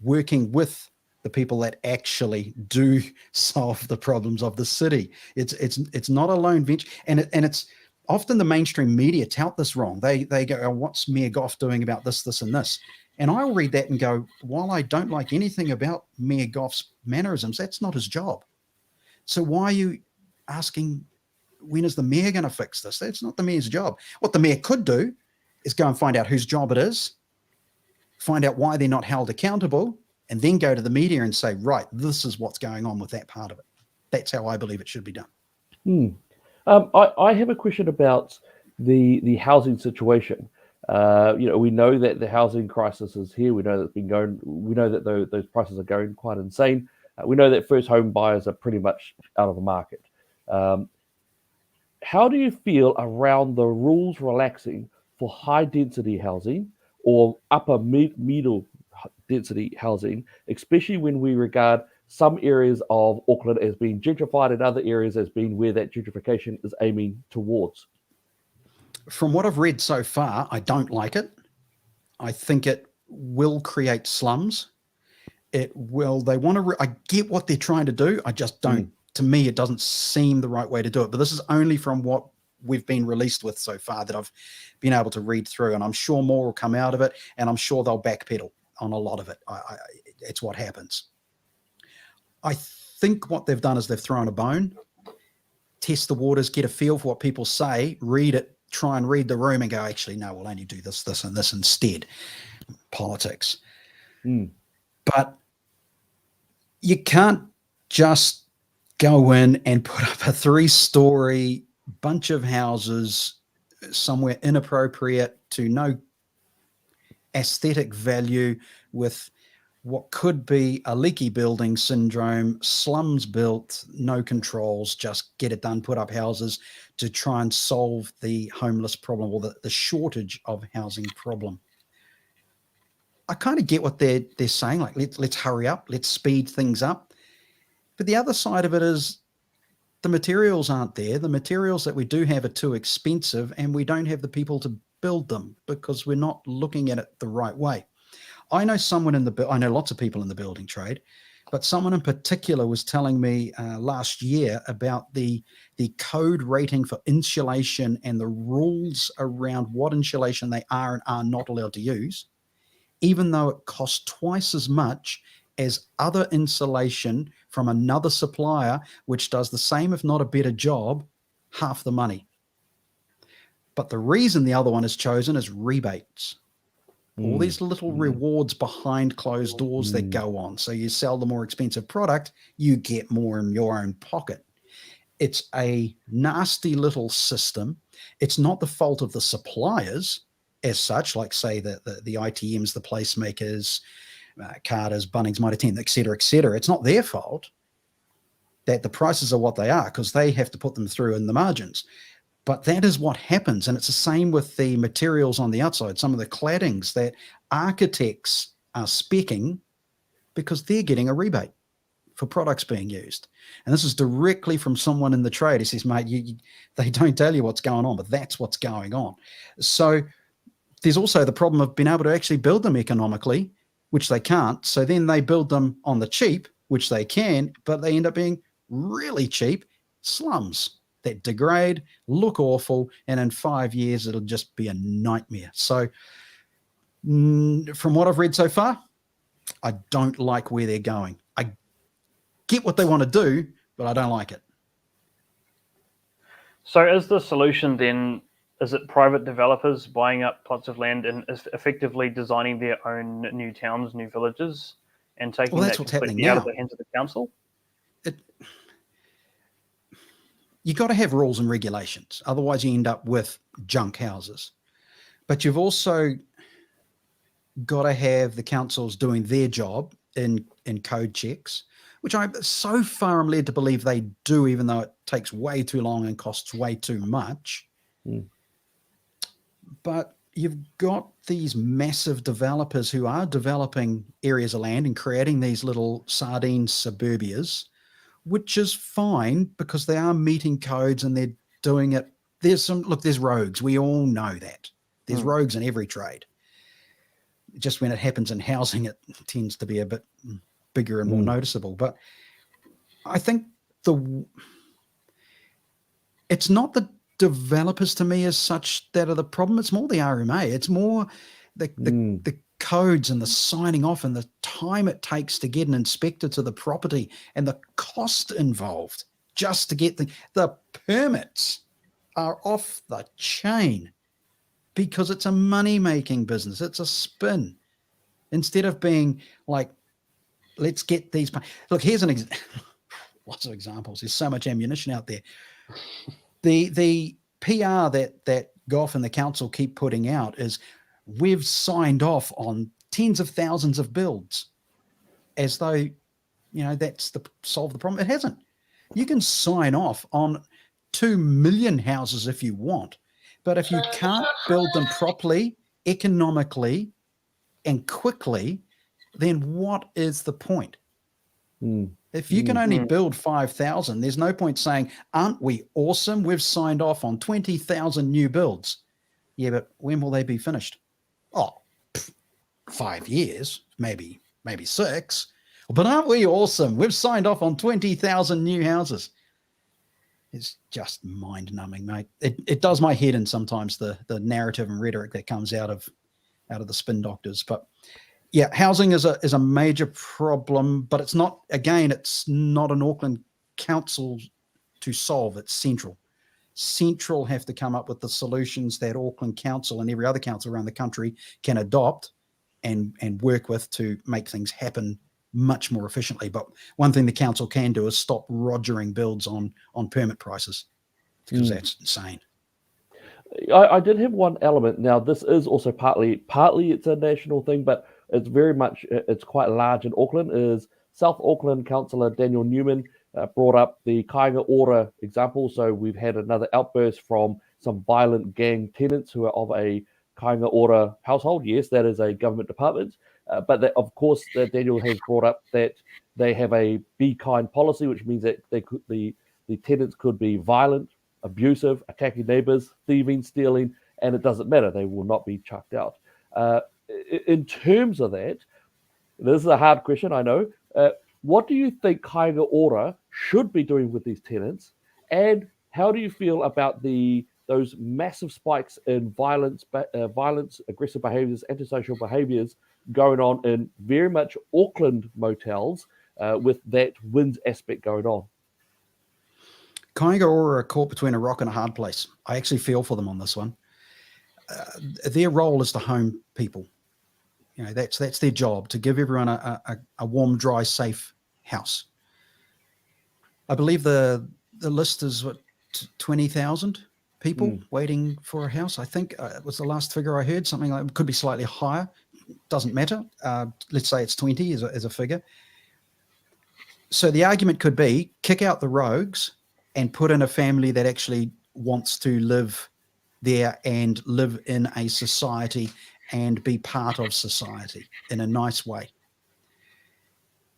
working with the people that actually do solve the problems of the city. It's not a lone venture, and it's often the mainstream media tout this wrong. They go, oh, what's Mayor Goff doing about this, this, and this? And I'll read that and go, while I don't like anything about Mayor Goff's mannerisms, that's not his job. So why are you asking, when is the mayor going to fix this? That's not the mayor's job. What the mayor could do is go and find out whose job it is, find out why they're not held accountable, and then go to the media and say, right, this is what's going on with that part of it. That's how I believe it should be done. I have a question about the housing situation. We know that the housing crisis is here. We know that it's been going. We know that those prices are going quite insane. We know that first home buyers are pretty much out of the market. How do you feel around the rules relaxing for high density housing or upper middle density housing, especially when we regard some areas of Auckland as being gentrified and other areas as being where that gentrification is aiming towards? From what I've read so far, I don't like it. I think it will create slums. They want to, I get what they're trying to do. I just don't, to me, it doesn't seem the right way to do it. But this is only from what we've been released with so far that I've been able to read through. And I'm sure more will come out of it. And I'm sure they'll backpedal on a lot of it. It's what happens. I think what they've done is they've thrown a bone, test the waters, get a feel for what people say, read it, try and read the room and go, actually, no, we'll only do this, this, and this instead. Politics. But you can't just go in and put up a 3-story bunch of houses somewhere inappropriate to no aesthetic value with what could be a leaky building syndrome, slums built, no controls, just get it done, put up houses to try and solve the homeless problem or the shortage of housing problem. I kind of get what they're saying, like let's hurry up, let's speed things up. But the other side of it is the materials aren't there. The materials that we do have are too expensive and we don't have the people to build them because we're not looking at it the right way. I know I know lots of people in the building trade, but someone in particular was telling me last year about the code rating for insulation and the rules around what insulation they are and are not allowed to use, even though it costs twice as much as other insulation from another supplier, which does the same, if not a better job, half the money. But the reason the other one is chosen is rebates. All these little rewards behind closed doors that go on. So you sell the more expensive product, you get more in your own pocket. It's a nasty little system. It's not the fault of the suppliers as such, like say the ITMs, the placemakers, Carter's, Bunnings, Mitre 10, et cetera, et cetera. It's not their fault that the prices are what they are because they have to put them through in the margins. But that is what happens. And it's the same with the materials on the outside. Some of the claddings that architects are speccing because they're getting a rebate for products being used. And this is directly from someone in the trade. He says, mate, they don't tell you what's going on, but that's what's going on. So there's also the problem of being able to actually build them economically, which they can't. So then they build them on the cheap, which they can, but they end up being really cheap slums that degrade, look awful, and in 5 years, it'll just be a nightmare. So from what I've read so far, I don't like where they're going. I get what they want to do, but I don't like it. So is the solution then, is it private developers buying up plots of land and effectively designing their own new towns, new villages, and taking that completely out of the hands of the council? You got to have rules and regulations. Otherwise, you end up with junk houses. But you've also got to have the councils doing their job in code checks, which I'm led to believe they do, even though it takes way too long and costs way too much. But you've got these massive developers who are developing areas of land and creating these little sardine suburbias, which is fine because they are meeting codes and they're doing it. There's rogues. We all know that. There's rogues in every trade. Just when it happens in housing, it tends to be a bit bigger and more noticeable. But I think it's not the developers to me as such that are the problem. It's more the RMA. It's more the codes and the signing off and the time it takes to get an inspector to the property and the cost involved just to get the permits are off the chain because it's a money-making business. It's a spin. Instead of being like, let's get these. Look, here's lots of examples. There's so much ammunition out there. The PR that Gough and the council keep putting out is we've signed off on tens of thousands of builds as though, that's solve the problem. It hasn't. You can sign off on 2 million houses if you want, but if you can't build them properly, economically, and quickly, then what is the point? If you can only build 5,000, there's no point saying, aren't we awesome? We've signed off on 20,000 new builds. Yeah, but when will they be finished? 5 years, maybe 6. But aren't we awesome? We've signed off on 20,000 new houses. It's just mind-numbing, mate. It does my head in sometimes, the narrative and rhetoric that comes out of the spin doctors. But yeah, housing is a major problem, but it's not an Auckland Council to solve. It's central. Central have to come up with the solutions that Auckland Council and every other council around the country can adopt and work with to make things happen much more efficiently. But one thing the council can do is stop rogering builds on permit prices, because that's insane. I did have one element. Now, this is also partly it's a national thing, but it's quite large in Auckland. Is South Auckland Councillor Daniel Newman brought up the Kāinga Ora example. So we've had another outburst from some violent gang tenants who are of a Kāinga Ora household. Yes, that is a government department. But that, of course, Daniel has brought up that they have a be kind policy, which means that the tenants could be violent, abusive, attacking neighbours, thieving, stealing, and it doesn't matter. They will not be chucked out. In terms of that, this is a hard question, I know. What do you think Kāinga Ora should be doing with these tenants? And how do you feel about those massive spikes in violence, aggressive behaviours, antisocial behaviours going on in very much Auckland motels with that winds aspect going on? Kāinga Ora are caught between a rock and a hard place. I actually feel for them on this one. Their role is to home people. You know, that's their job, to give everyone a warm, dry, safe house. I believe the list is 20,000 people waiting for a house. I think it was the last figure I heard. Something like, it could be slightly higher. Doesn't matter. Let's say it's 20 as a figure. So the argument could be kick out the rogues and put in a family that actually wants to live there and live in a society and be part of society in a nice way.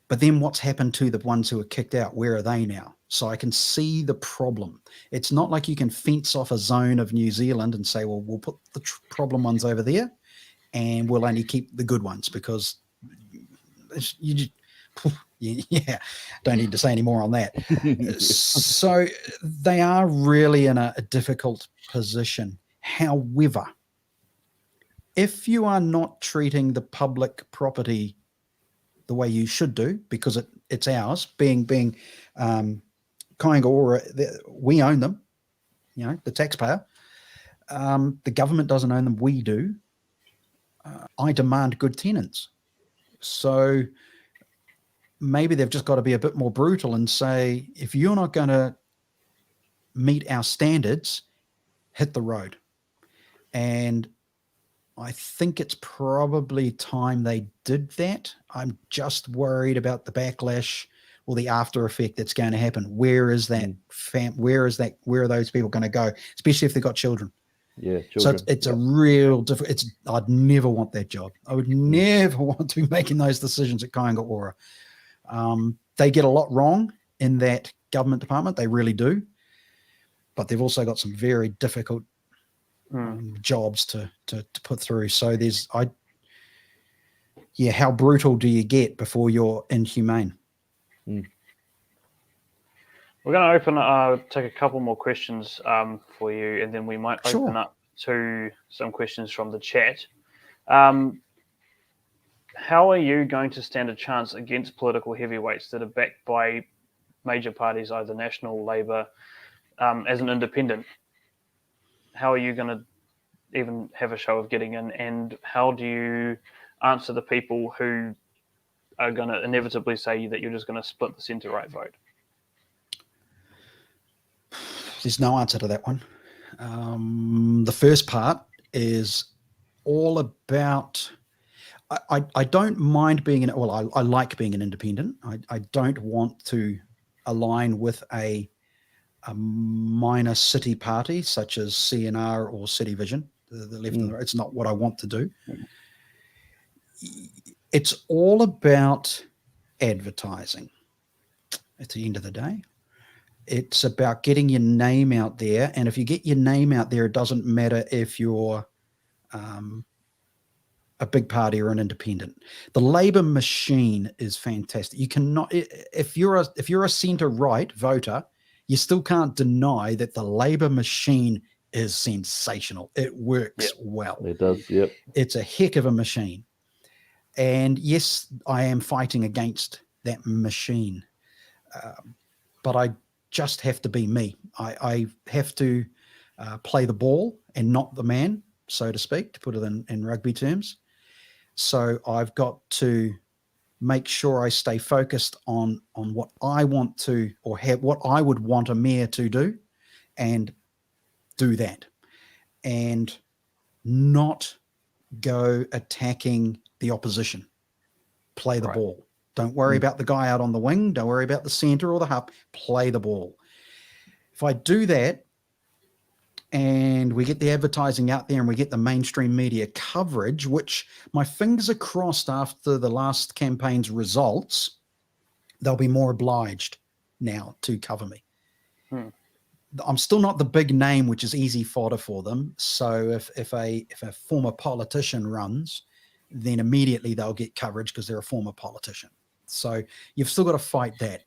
But then what's happened to the ones who are kicked out? Where are they now? So I can see the problem. It's not like you can fence off a zone of New Zealand and say, well, we'll put the problem ones over there and we'll only keep the good ones, because don't need to say any more on that. So they are really in a difficult position. However, if you are not treating the public property the way you should do, because it's ours, being Kāinga Ora, we own them, you know, the taxpayer. The government doesn't own them, we do. I demand good tenants. So maybe they've just got to be a bit more brutal and say, if you're not going to meet our standards, hit the road. And I think it's probably time they did that. I'm just worried about the backlash or the after effect that's going to happen. Where is that where are those people going to go, especially if they've got children? Yeah, children. So it's a real different. I'd never want that job. I would never want to be making those decisions at Kāinga Ora. They get a lot wrong in that government department. They really do. But they've also got some very difficult jobs to put through. So how brutal do you get before you're inhumane? We're going to open, take a couple more questions for you, and then we might open up to some questions from the chat. How are you going to stand a chance against political heavyweights that are backed by major parties, either National, Labour, as an independent? How are you going to even have a show of getting in, and how do you answer the people who are going to inevitably say that you're just going to split the centre-right vote? There's no answer to that one. The first part is all about, I don't mind being I like being an independent. I don't want to align with a minor city party such as CNR or City Vision, the left and the right. It's not what I want to do. It's all about advertising at the end of the day. It's about getting your name out there. And if you get your name out there, it doesn't matter if you're a big party or an independent. The Labour machine is fantastic. You cannot, if you're a centre right voter, you still can't deny that the Labour machine is sensational. It works well. It does. Yep. It's a heck of a machine. And yes, I am fighting against that machine, but I just have to be me. I have to play the ball and not the man, so to speak, to put it in rugby terms. So I've got to make sure I stay focused on what I want to, or have what I would want a mayor to do, and do that, and not go attacking the opposition. Play the ball. Don't worry about the guy out on the wing. Don't worry about the centre or the hub. Play the ball. If I do that, and we get the advertising out there and we get the mainstream media coverage, which my fingers are crossed after the last campaign's results, they'll be more obliged now to cover me. I'm still not the big name, which is easy fodder for them. So if a former politician runs, then immediately they'll get coverage because they're a former politician. So you've still got to fight that.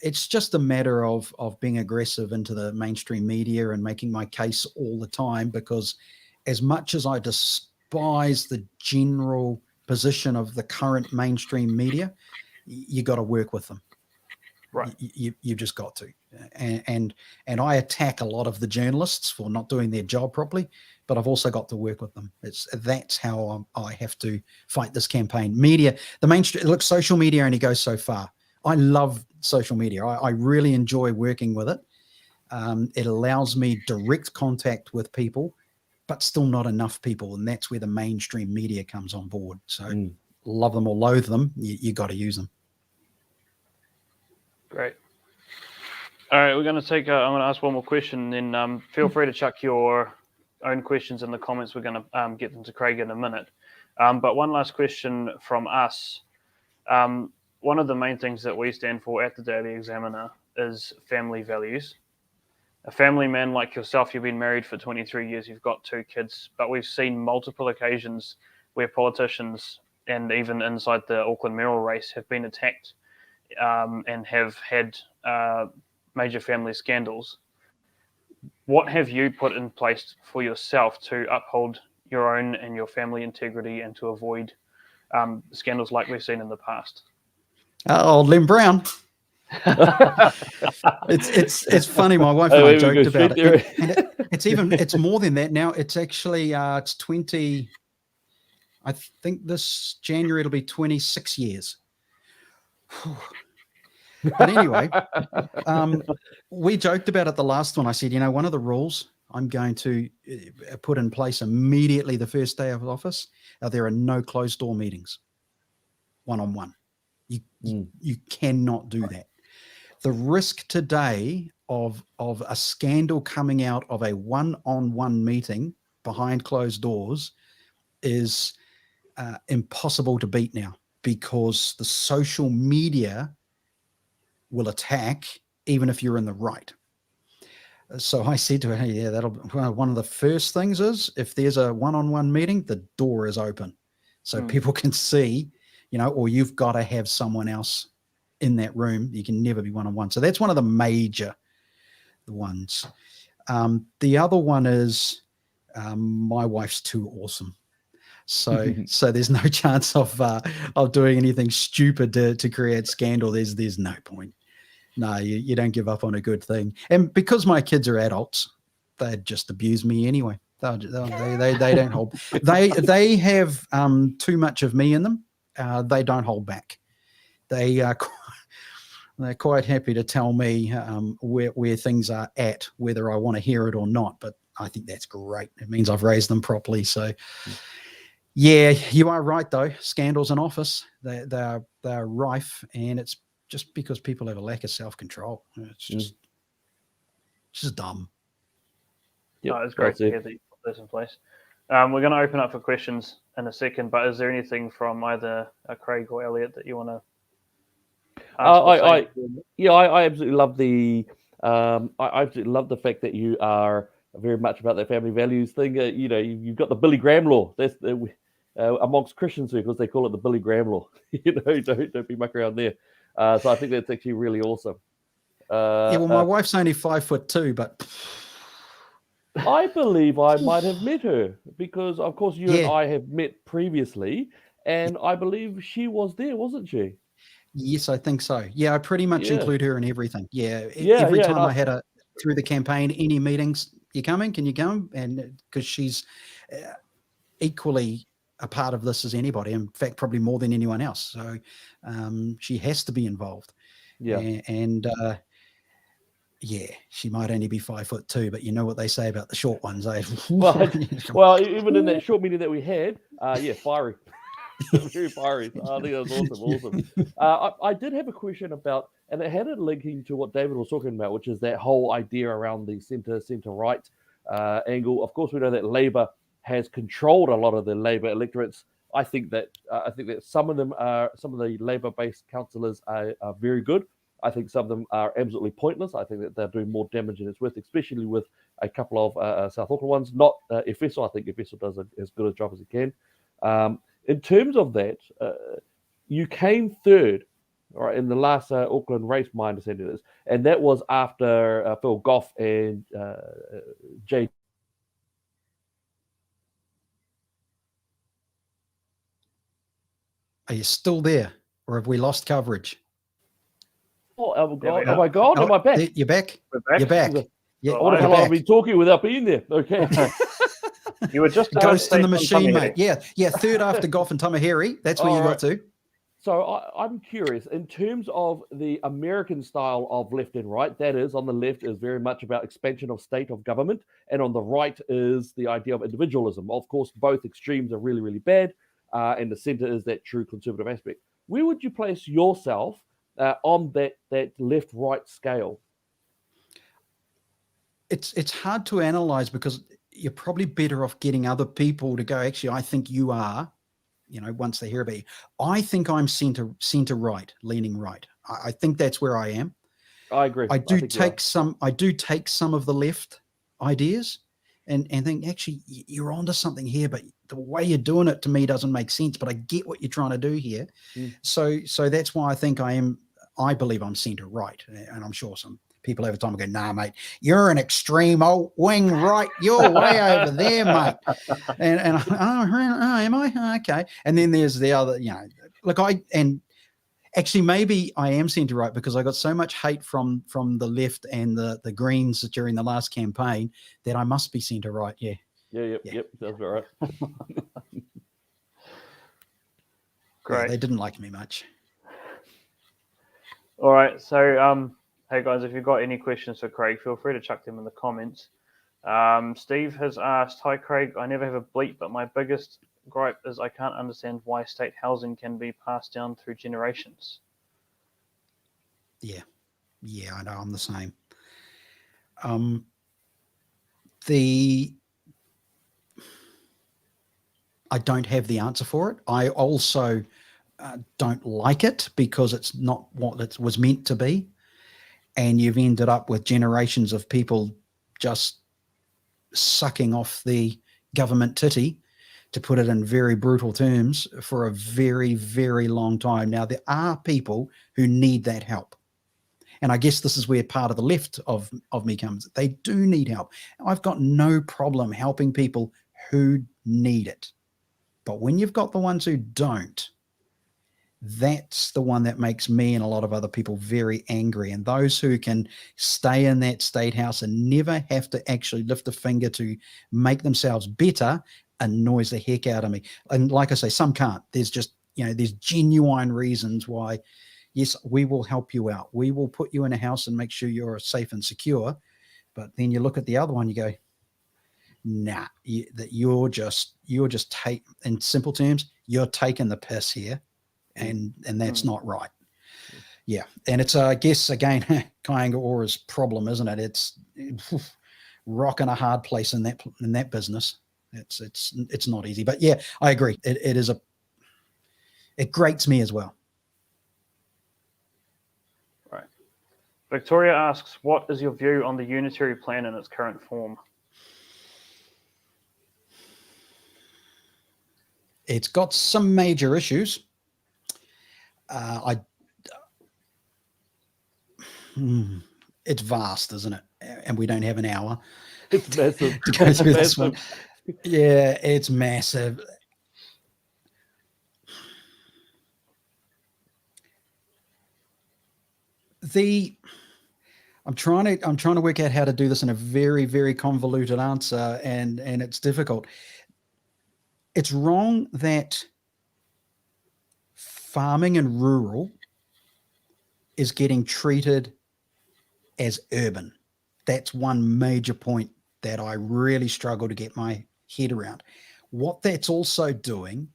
It's just a matter of being aggressive into the mainstream media and making my case all the time, because as much as I despise the general position of the current mainstream media, you got to work with them. Right. You just got to. And I attack a lot of the journalists for not doing their job properly, but I've also got to work with them. That's how I have to fight this campaign. Media, the mainstream, look, social media only goes so far. I love social media. I really enjoy working with it. It allows me direct contact with people, but still not enough people. And that's where the mainstream media comes on board. So love them or loathe them, you got to use them. Great. All right, we're going to take. I'm going to ask one more question, and then feel free to chuck your own questions in the comments. We're going to get them to Craig in a minute. But one last question from us. One of the main things that we stand for at the Daily Examiner is family values. A family man like yourself, you've been married for 23 years, you've got 2 kids, but we've seen multiple occasions where politicians and even inside the Auckland mayoral race have been attacked and have had major family scandals. What have you put in place for yourself to uphold your own and your family integrity and to avoid scandals like we've seen in the past? Oh, Lynn Brown. It's funny. My wife and I joked about it. And it's more than that now. It's actually it's 20. I think this January it'll be 26 years. But anyway, we joked about it the last one. I said, one of the rules I'm going to put in place immediately the first day of office, there are no closed door meetings, one-on-one. You cannot do that. The risk today of a scandal coming out of a one-on-one meeting behind closed doors is impossible to beat now, because the social media will attack even if you're in the right. So I said to her, yeah, that'll one of the first things is if there's a one-on-one meeting, the door is open so people can see, or you've got to have someone else in that room. You can never be one-on-one. So that's one of the major ones. The other one is my wife's too awesome. So there's no chance of doing anything stupid to create scandal. There's no point. No, you don't give up on a good thing. And because my kids are adults, they'd just abuse me anyway. They don't hold. They have too much of me in them. They don't hold back. They're quite happy to tell me where things are at, whether I want to hear it or not. But I think that's great. It means I've raised them properly. So, yeah, you are right though. Scandals in office, they're rife, and it's just because people have a lack of self-control. It's just dumb. Yep, it's great to hear that you put this in place. We're going to open up for questions in a second, but is there anything from either Craig or Elliot that you want to ask? I absolutely love the I absolutely love the fact that you are very much about that family values thing. You've got the Billy Graham law. That's amongst Christian circles, they call it the Billy Graham law. Don't be muck around there. So I think that's actually really awesome. My wife's only 5'2", but I believe I might have met her because, of course, you and Yeah. I have met previously, and I believe she was there, wasn't she? yes, I think so. Yeah, I pretty much Yeah. include her in everything. Yeah, Yeah, every yeah, time and I had through the campaign, any meetings, you coming? Can you come? And because she's equally a part of this as anybody. In fact, probably more than anyone else. So she has to be involved. Yeah. And yeah, she might only be 5'2", but you know what they say about the short ones, eh? Well, even in that short meeting that we had, fiery. Very fiery. I think that was awesome. I did have a question about, and it had a linking to what David was talking about, which is that whole idea around the centre-right angle. Of course, we know that Labour has controlled a lot of the Labour electorates. I think that some of the Labour-based councillors are very good. I think some of them are absolutely pointless. I think that they're doing more damage than it's worth, especially with a couple of South Auckland ones. Not Efeso. I think Efeso does as good a job as he can. In terms of that, you came third, right, in the last Auckland race, my understanding is, and that was after Phil Goff and Jay. Are you still there, or have we lost coverage? Oh God! Yeah, Oh my God! Am I back? You're back. We're back. You're back. Yeah, Well, What the you're hell have I back. been talking without being there? Okay. You were just Ghost in the machine, mate. mate. Yeah, third after Goff and Tamaheri. That's where All you right. got to. So I'm curious, in terms of the American style of left and right, that is, on the left is very much about expansion of state, of government, and on the right is the idea of individualism. Of course, both extremes are really, really bad, and the center is that true conservative aspect. Where would you place yourself on that left-right scale? It's hard to analyze because you're probably better off getting other people to go, actually, I think you are, once they hear about you. I think I'm center right, leaning right. I think that's where I am. I agree. I do take some of the left ideas and think, actually, you're onto something here, but the way you're doing it to me doesn't make sense, but I get what you're trying to do here. So that's why I think I believe I'm center right. And I'm sure some people over time go, nah, mate, you're an extreme old wing right. You're way over there, mate. And am I? Okay. And then there's the other, look, actually, maybe I am centre right because I got so much hate from the left and the Greens during the last campaign that I must be centre right. Yeah. Yep. That's about right. Great. Yeah, they didn't like me much. All right. So, hey guys, if you've got any questions for Craig, feel free to chuck them in the comments. Steve has asked, "Hi Craig, I never have a bleep, but my biggest gripe is I can't understand why state housing can be passed down through generations." Yeah, I know, I'm the same. I don't have the answer for it. I also don't like it because it's not what it was meant to be. And you've ended up with generations of people just sucking off the government titty, to put it in very brutal terms, for a very, very long time. Now, there are people who need that help. And I guess this is where part of the left of me comes. They do need help. I've got no problem helping people who need it. But when you've got the ones who don't, that's the one that makes me and a lot of other people very angry. And those who can stay in that state house and never have to actually lift a finger to make themselves better annoys the heck out of me. And like I say, some can't. There's just, there's genuine reasons why, yes, we will help you out. We will put you in a house and make sure you're safe and secure. But then you look at the other one, you go, nah, you're just in simple terms, you're taking the piss here. And that's not right. Yeah. And it's, I guess, again, Kāinga Ora's problem, isn't it? It's rocking a hard place in that business. It's not easy. But yeah, I agree. It grates me as well. Right. Victoria asks, what is your view on the unitary plan in its current form? It's got some major issues. It's vast, isn't it? And we don't have an hour It's massive. to go through this one. Massive. Yeah, it's massive. I'm trying to work out how to do this in a very, very convoluted answer, and it's difficult. It's wrong that farming and rural is getting treated as urban. That's one major point that I really struggle to get my head around. What that's also doing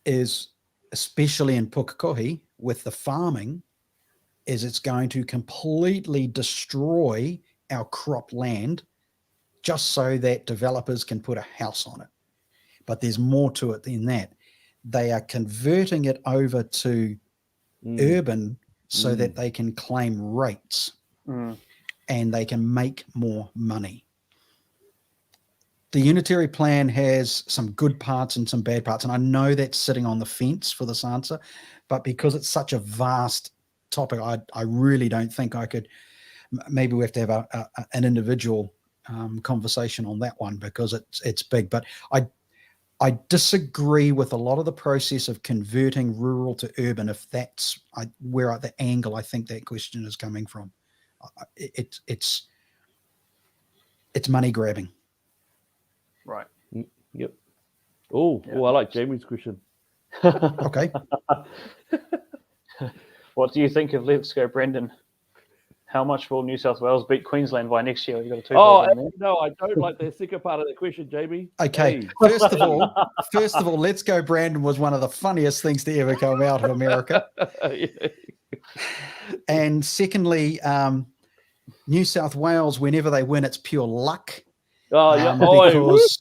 is, especially in Pukekohe with the farming, is it's going to completely destroy our crop land just so that developers can put a house on it. But there's more to it than that. They are converting it over to urban so that they can claim rates and they can make more money. The unitary plan has some good parts and some bad parts. And I know that's sitting on the fence for this answer, but because it's such a vast topic, I really don't think I could. Maybe we have to have an individual conversation on that one because it's big. But I disagree with a lot of the process of converting rural to urban, if that's where the angle I think that question is coming from. It's money grabbing. Right. Yep. Oh, I like Jamie's question. Okay. What do you think of Let's Go Brendan? How much will New South Wales beat Queensland by next year? You got a two. No, I don't like the second part of the question, Jamie. Okay. Hey. First of all, Let's Go Brandon was one of the funniest things to ever come out of America. And secondly, New South Wales, whenever they win, it's pure luck. Because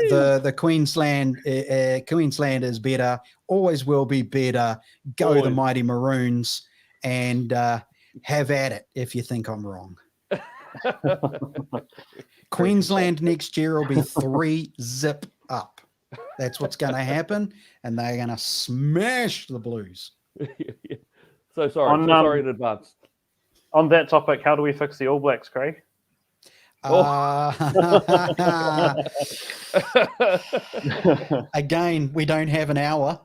the Queensland is better, always will be better. Go the mighty Maroons, and have at it if you think I'm wrong. Queensland next year will be 3-0 up. That's what's going to happen, and they're going to smash the Blues. So sorry in advance. On that topic, how do we fix the All Blacks, Craig? Again, we don't have an hour,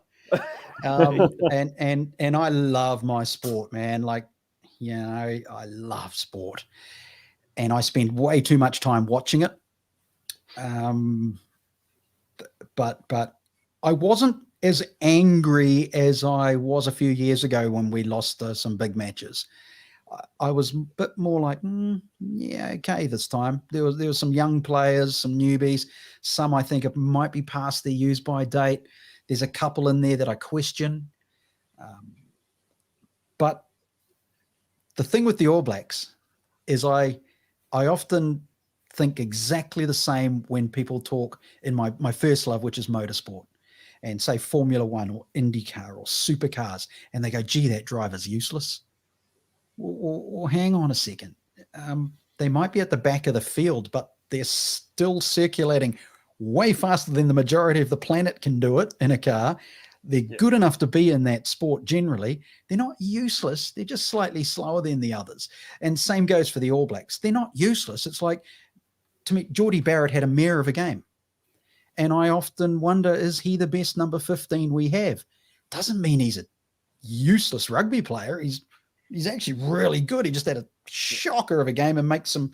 and I love my sport, man. Like, you know, I love sport, and I spend way too much time watching it. But I wasn't as angry as I was a few years ago when we lost some big matches. I was a bit more like, yeah, okay, this time. There was some young players, some newbies. Some I think it might be past their use-by date. There's a couple in there that I question. But the thing with the All Blacks is I often think exactly the same when people talk in my first love, which is motorsport, and say Formula One or IndyCar or supercars, and they go, gee, that driver's useless. Well, hang on a second. They might be at the back of the field, but they're still circulating way faster than the majority of the planet can do it in a car. They're good enough to be in that sport generally. They're not useless. They're just slightly slower than the others. And same goes for the All Blacks. They're not useless. It's like, to me, Geordie Barrett had a mare of a game. And I often wonder, is he the best number 15 we have? Doesn't mean he's a useless rugby player. He's actually really good. He just had a shocker of a game and makes some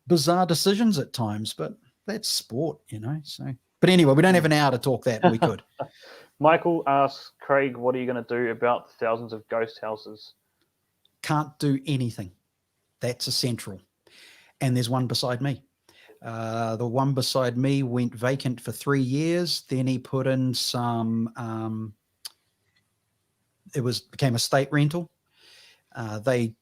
bizarre decisions at times, but that's sport, you know. So, but anyway, we don't have an hour to talk that. We could. Michael asks Craig, what are you going to do about the thousands of ghost houses? Can't do anything. That's essential. And there's one beside me. The one beside me went vacant for 3 years. Then he put in some, became a state rental. They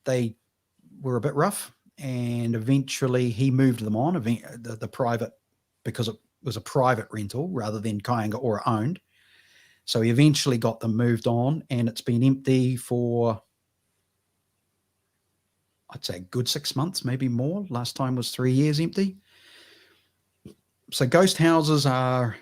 were a bit rough, and eventually he moved them on, the private, because it was a private rental rather than Kāinga or owned. So he eventually got them moved on, and it's been empty for, I'd say, a good 6 months, maybe more. Last time was 3 years empty. So ghost houses are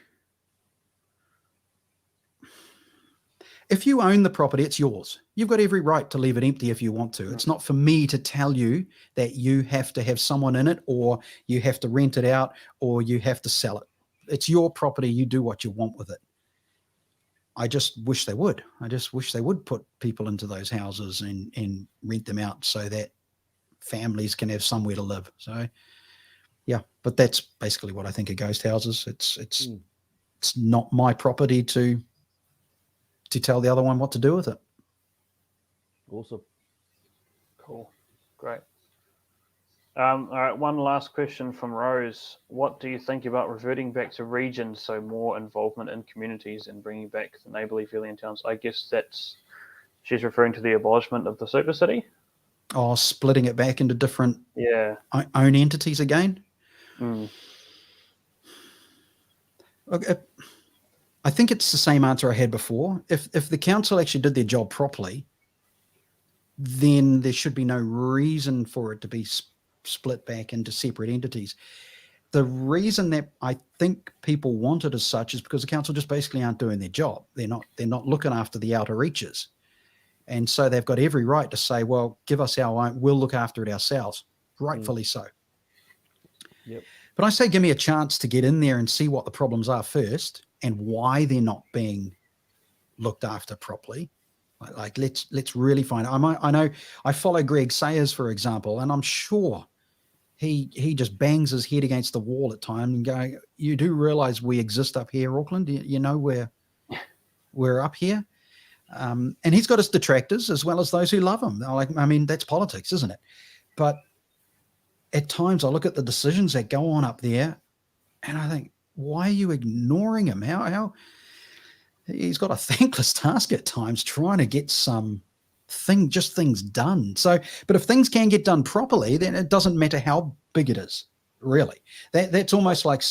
if you own the property, it's yours. You've got every right to leave it empty if you want to. It's not for me to tell you that you have to have someone in it, or you have to rent it out, or you have to sell it. It's your property. You do what you want with it. I just wish they would. I just wish they would put people into those houses and rent them out so that families can have somewhere to live. So, yeah, but that's basically what I think of ghost houses. It's not my property to tell the other one what to do with it. Awesome. Cool. Great. All right, one last question from Rose. What do you think about reverting back to regions, so more involvement in communities and bringing back the neighbourly feeling in towns? I guess she's referring to the abolishment of the super city. Oh, splitting it back into different own entities again? Okay. I think it's the same answer I had before. If the council actually did their job properly, then there should be no reason for it to be split back into separate entities. The reason that I think people want it as such is because the council just basically aren't doing their job. They're not looking after the outer reaches. And so they've got every right to say, well, give us our own, we'll look after it ourselves. Rightfully so. Yep. But I say give me a chance to get in there and see what the problems are first and why they're not being looked after properly. Like let's really find out. I know I follow Greg Sayers, for example, and I'm sure he just bangs his head against the wall at times and going, you do realize we exist up here, Auckland? You know we're up here? And he's got his detractors as well as those who love him. I mean, that's politics, isn't it? But at times I look at the decisions that go on up there and I think, why are you ignoring him? How he's got a thankless task at times trying to get things done. So, but if things can get done properly, then it doesn't matter how big it is, really. That's almost like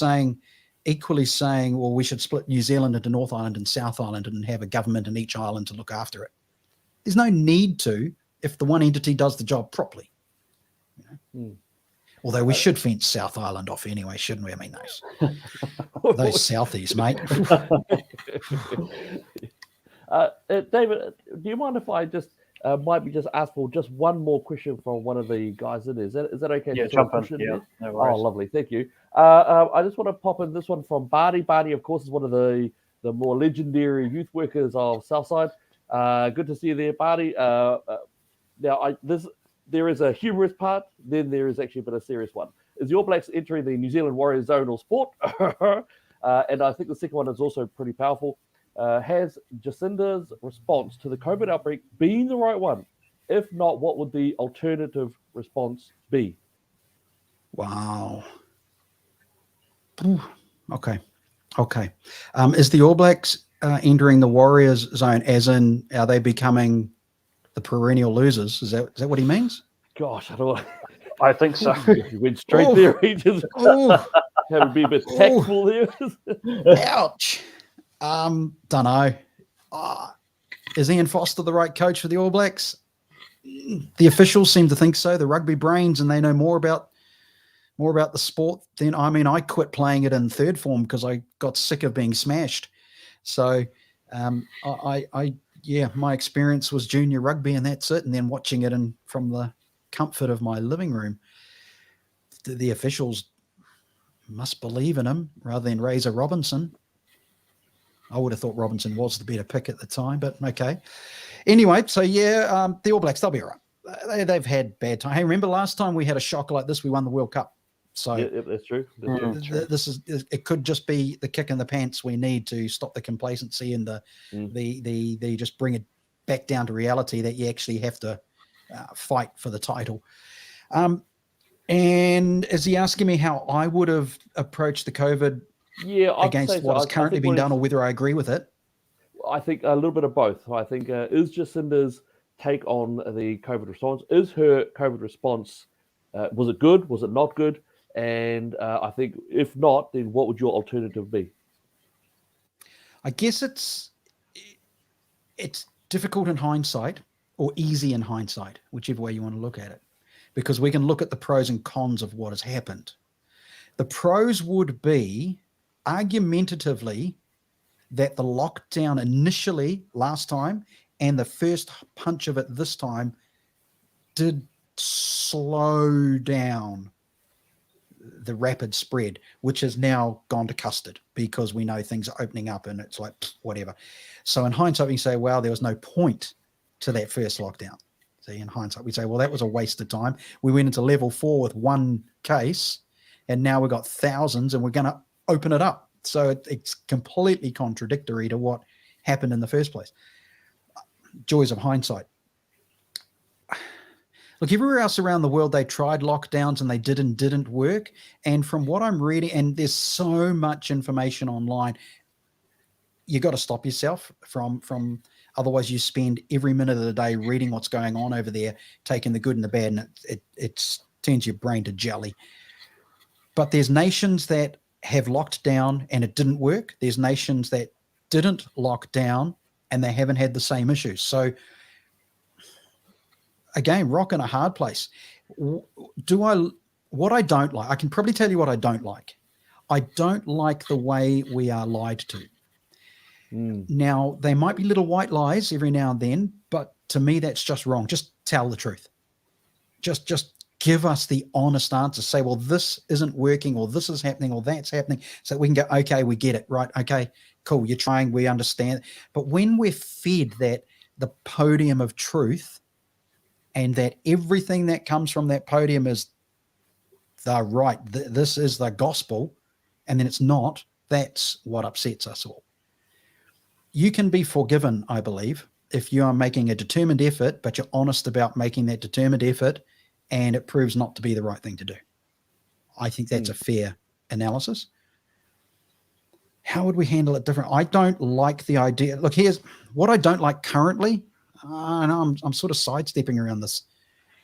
equally saying, well, we should split New Zealand into North Island and South Island and have a government in each island to look after it. There's no need to if the one entity does the job properly. Although we should fence South Island off anyway, shouldn't we? I mean, those Southies, mate. David, do you mind if I just might be just ask for just one more question from one of the guys in there? Is that okay? Yeah, jump in. Yeah, no worries. Oh, lovely. Thank you. I just want to pop in this one from Barney. Barney, of course, is one of the more legendary youth workers of Southside. Good to see you there, Barney. Now, there is a humorous part, then there is actually a bit of a serious one. Is the All Blacks entering the New Zealand Warriors zonal sport? And I think the second one is also pretty powerful. Has Jacinda's response to the COVID outbreak been the right one? If not, what would the alternative response be? Wow. Ooh, okay. Is the All Blacks entering the Warriors zone, as in are they becoming the perennial losers? Is that what he means? Gosh, I don't know. I think so. You went straight there. He just have to be a bit tactful there. Ouch. Don't know. Is Ian Foster the right coach for the All Blacks? The officials seem to think so. The rugby brains, and they know more about the sport than I quit playing it in third form because I got sick of being smashed. So my experience was junior rugby and that's it. And then watching it from the comfort of my living room. The officials must believe in him rather than Razor Robinson. I would have thought Robinson was the better pick at the time, but okay. Anyway, so the All Blacks, they'll be all right. They've had bad time. Hey, remember last time we had a shock like this, we won the World Cup. So yeah, that's true. It could just be the kick in the pants we need to stop the complacency and the just bring it back down to reality that you actually have to fight for the title. And is he asking me how I would have approached the COVID against what has currently been done, or whether I agree with it? I think a little bit of both. I think is Jacinda's take on the COVID response, is her COVID response, was it good? Was it not good? And I think if not, then what would your alternative be? I guess it's difficult in hindsight, or easy in hindsight, whichever way you want to look at it, because we can look at the pros and cons of what has happened. The pros would be, argumentatively, that the lockdown initially last time and the first punch of it this time did slow down the rapid spread, which has now gone to custard because we know things are opening up and it's like whatever. So in hindsight, we can say, well, there was no point to that first lockdown. See, in hindsight, we say, well, that was a waste of time. We went into level 4 with one case, and now we've got thousands, and we're going to open it up. So it's completely contradictory to what happened in the first place. Joys of hindsight. Look, everywhere else around the world, they tried lockdowns and they didn't work. And from what I'm reading, and there's so much information online, you got to stop yourself from otherwise you spend every minute of the day reading what's going on over there, taking the good and the bad, and it turns your brain to jelly. But there's nations that have locked down and it didn't work. There's nations that didn't lock down and they haven't had the same issues. So again, rock in a hard place. What I don't like, I can probably tell you what I don't like. I don't like the way we are lied to. Now, they might be little white lies every now and then, but to me, that's just wrong. Just tell the truth. Just give us the honest answer. Say, well, this isn't working, or this is happening, or that's happening. So we can go, okay, we get it, right? Okay, cool. You're trying, we understand. But when we're fed that the podium of truth, and that everything that comes from that podium is the right, this is the gospel, and then it's not, that's what upsets us all. You can be forgiven, I believe, if you are making a determined effort, but you're honest about making that determined effort, and it proves not to be the right thing to do. I think that's a fair analysis. How would we handle it different? I don't like the idea. Look, here's what I don't like currently. I know I'm sort of sidestepping around this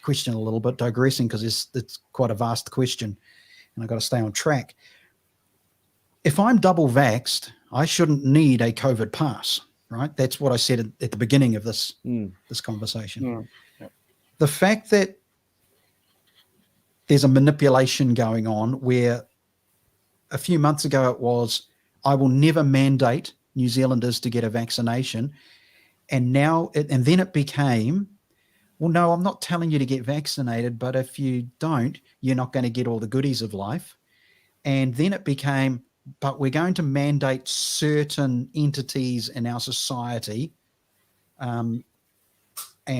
question a little bit, digressing, because it's quite a vast question, and I've got to stay on track. If I'm double vaxxed, I shouldn't need a COVID pass, right? That's what I said at the beginning of this conversation. Yeah. The fact that there's a manipulation going on where a few months ago it was, I will never mandate New Zealanders to get a vaccination. And now, and then it became, well, no, I'm not telling you to get vaccinated, but if you don't, you're not going to get all the goodies of life. And then it became, but we're going to mandate certain entities in our society and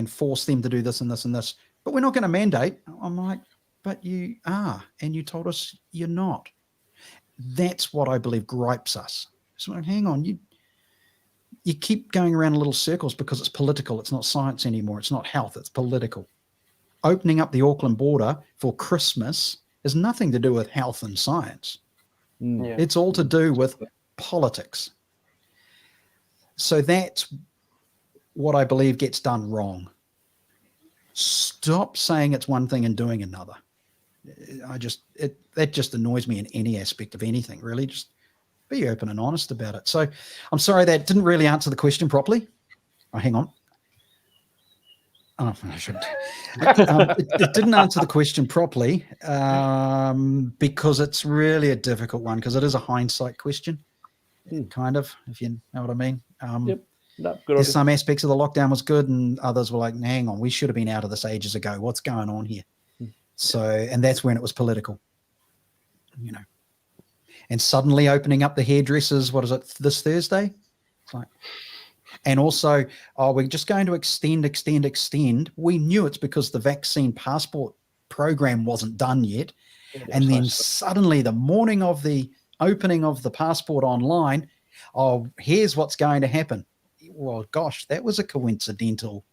force them to do this and this and this. But we're not going to mandate. I'm like, but you are, and you told us you're not. That's what I believe gripes us. So hang on, you keep going around in little circles because it's political. It's not science anymore. It's not health. It's political. Opening up the Auckland border for Christmas has nothing to do with health and science. Yeah. It's all to do with politics. So that's what I believe gets done wrong. Stop saying it's one thing and doing another. That just annoys me in any aspect of anything, really. Just be open and honest about it. So I'm sorry that didn't really answer the question properly. Oh, hang on. Oh, I shouldn't. It didn't answer the question properly because it's really a difficult one, because it is a hindsight question, kind of, if you know what I mean. Yep. No, there's some aspects of the lockdown was good, and others were like, hang on, we should have been out of this ages ago. What's going on here? So, and that's when it was political, you know. And suddenly opening up the hairdressers, what is it, this Thursday? It's like, and also, we're just going to extend. We knew it's because the vaccine passport program wasn't done yet. Yeah, and then suddenly the morning of the opening of the passport online, here's what's going to happen. Well, gosh, that was a coincidental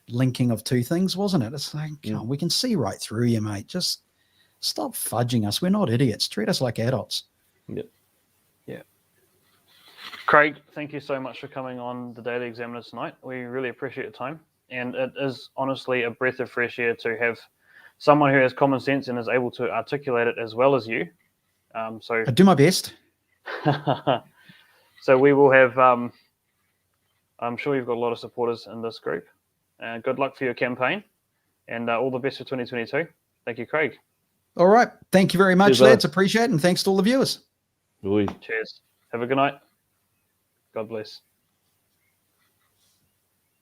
linking of two things, wasn't it? It's like, we can see right through you, mate. Just stop fudging us. We're not idiots. Treat us like adults. Yep. Yeah. Craig, thank you so much for coming on the Daily Examiner tonight. We really appreciate your time. And it is honestly a breath of fresh air to have someone who has common sense and is able to articulate it as well as you. So I do my best. So we will have, I'm sure you've got a lot of supporters in this group. Good luck for your campaign, and all the best for 2022. Thank you, Craig. All right. Thank you very much, lads. Appreciate it. And thanks to all the viewers. Oui. Cheers. Have a good night. God bless.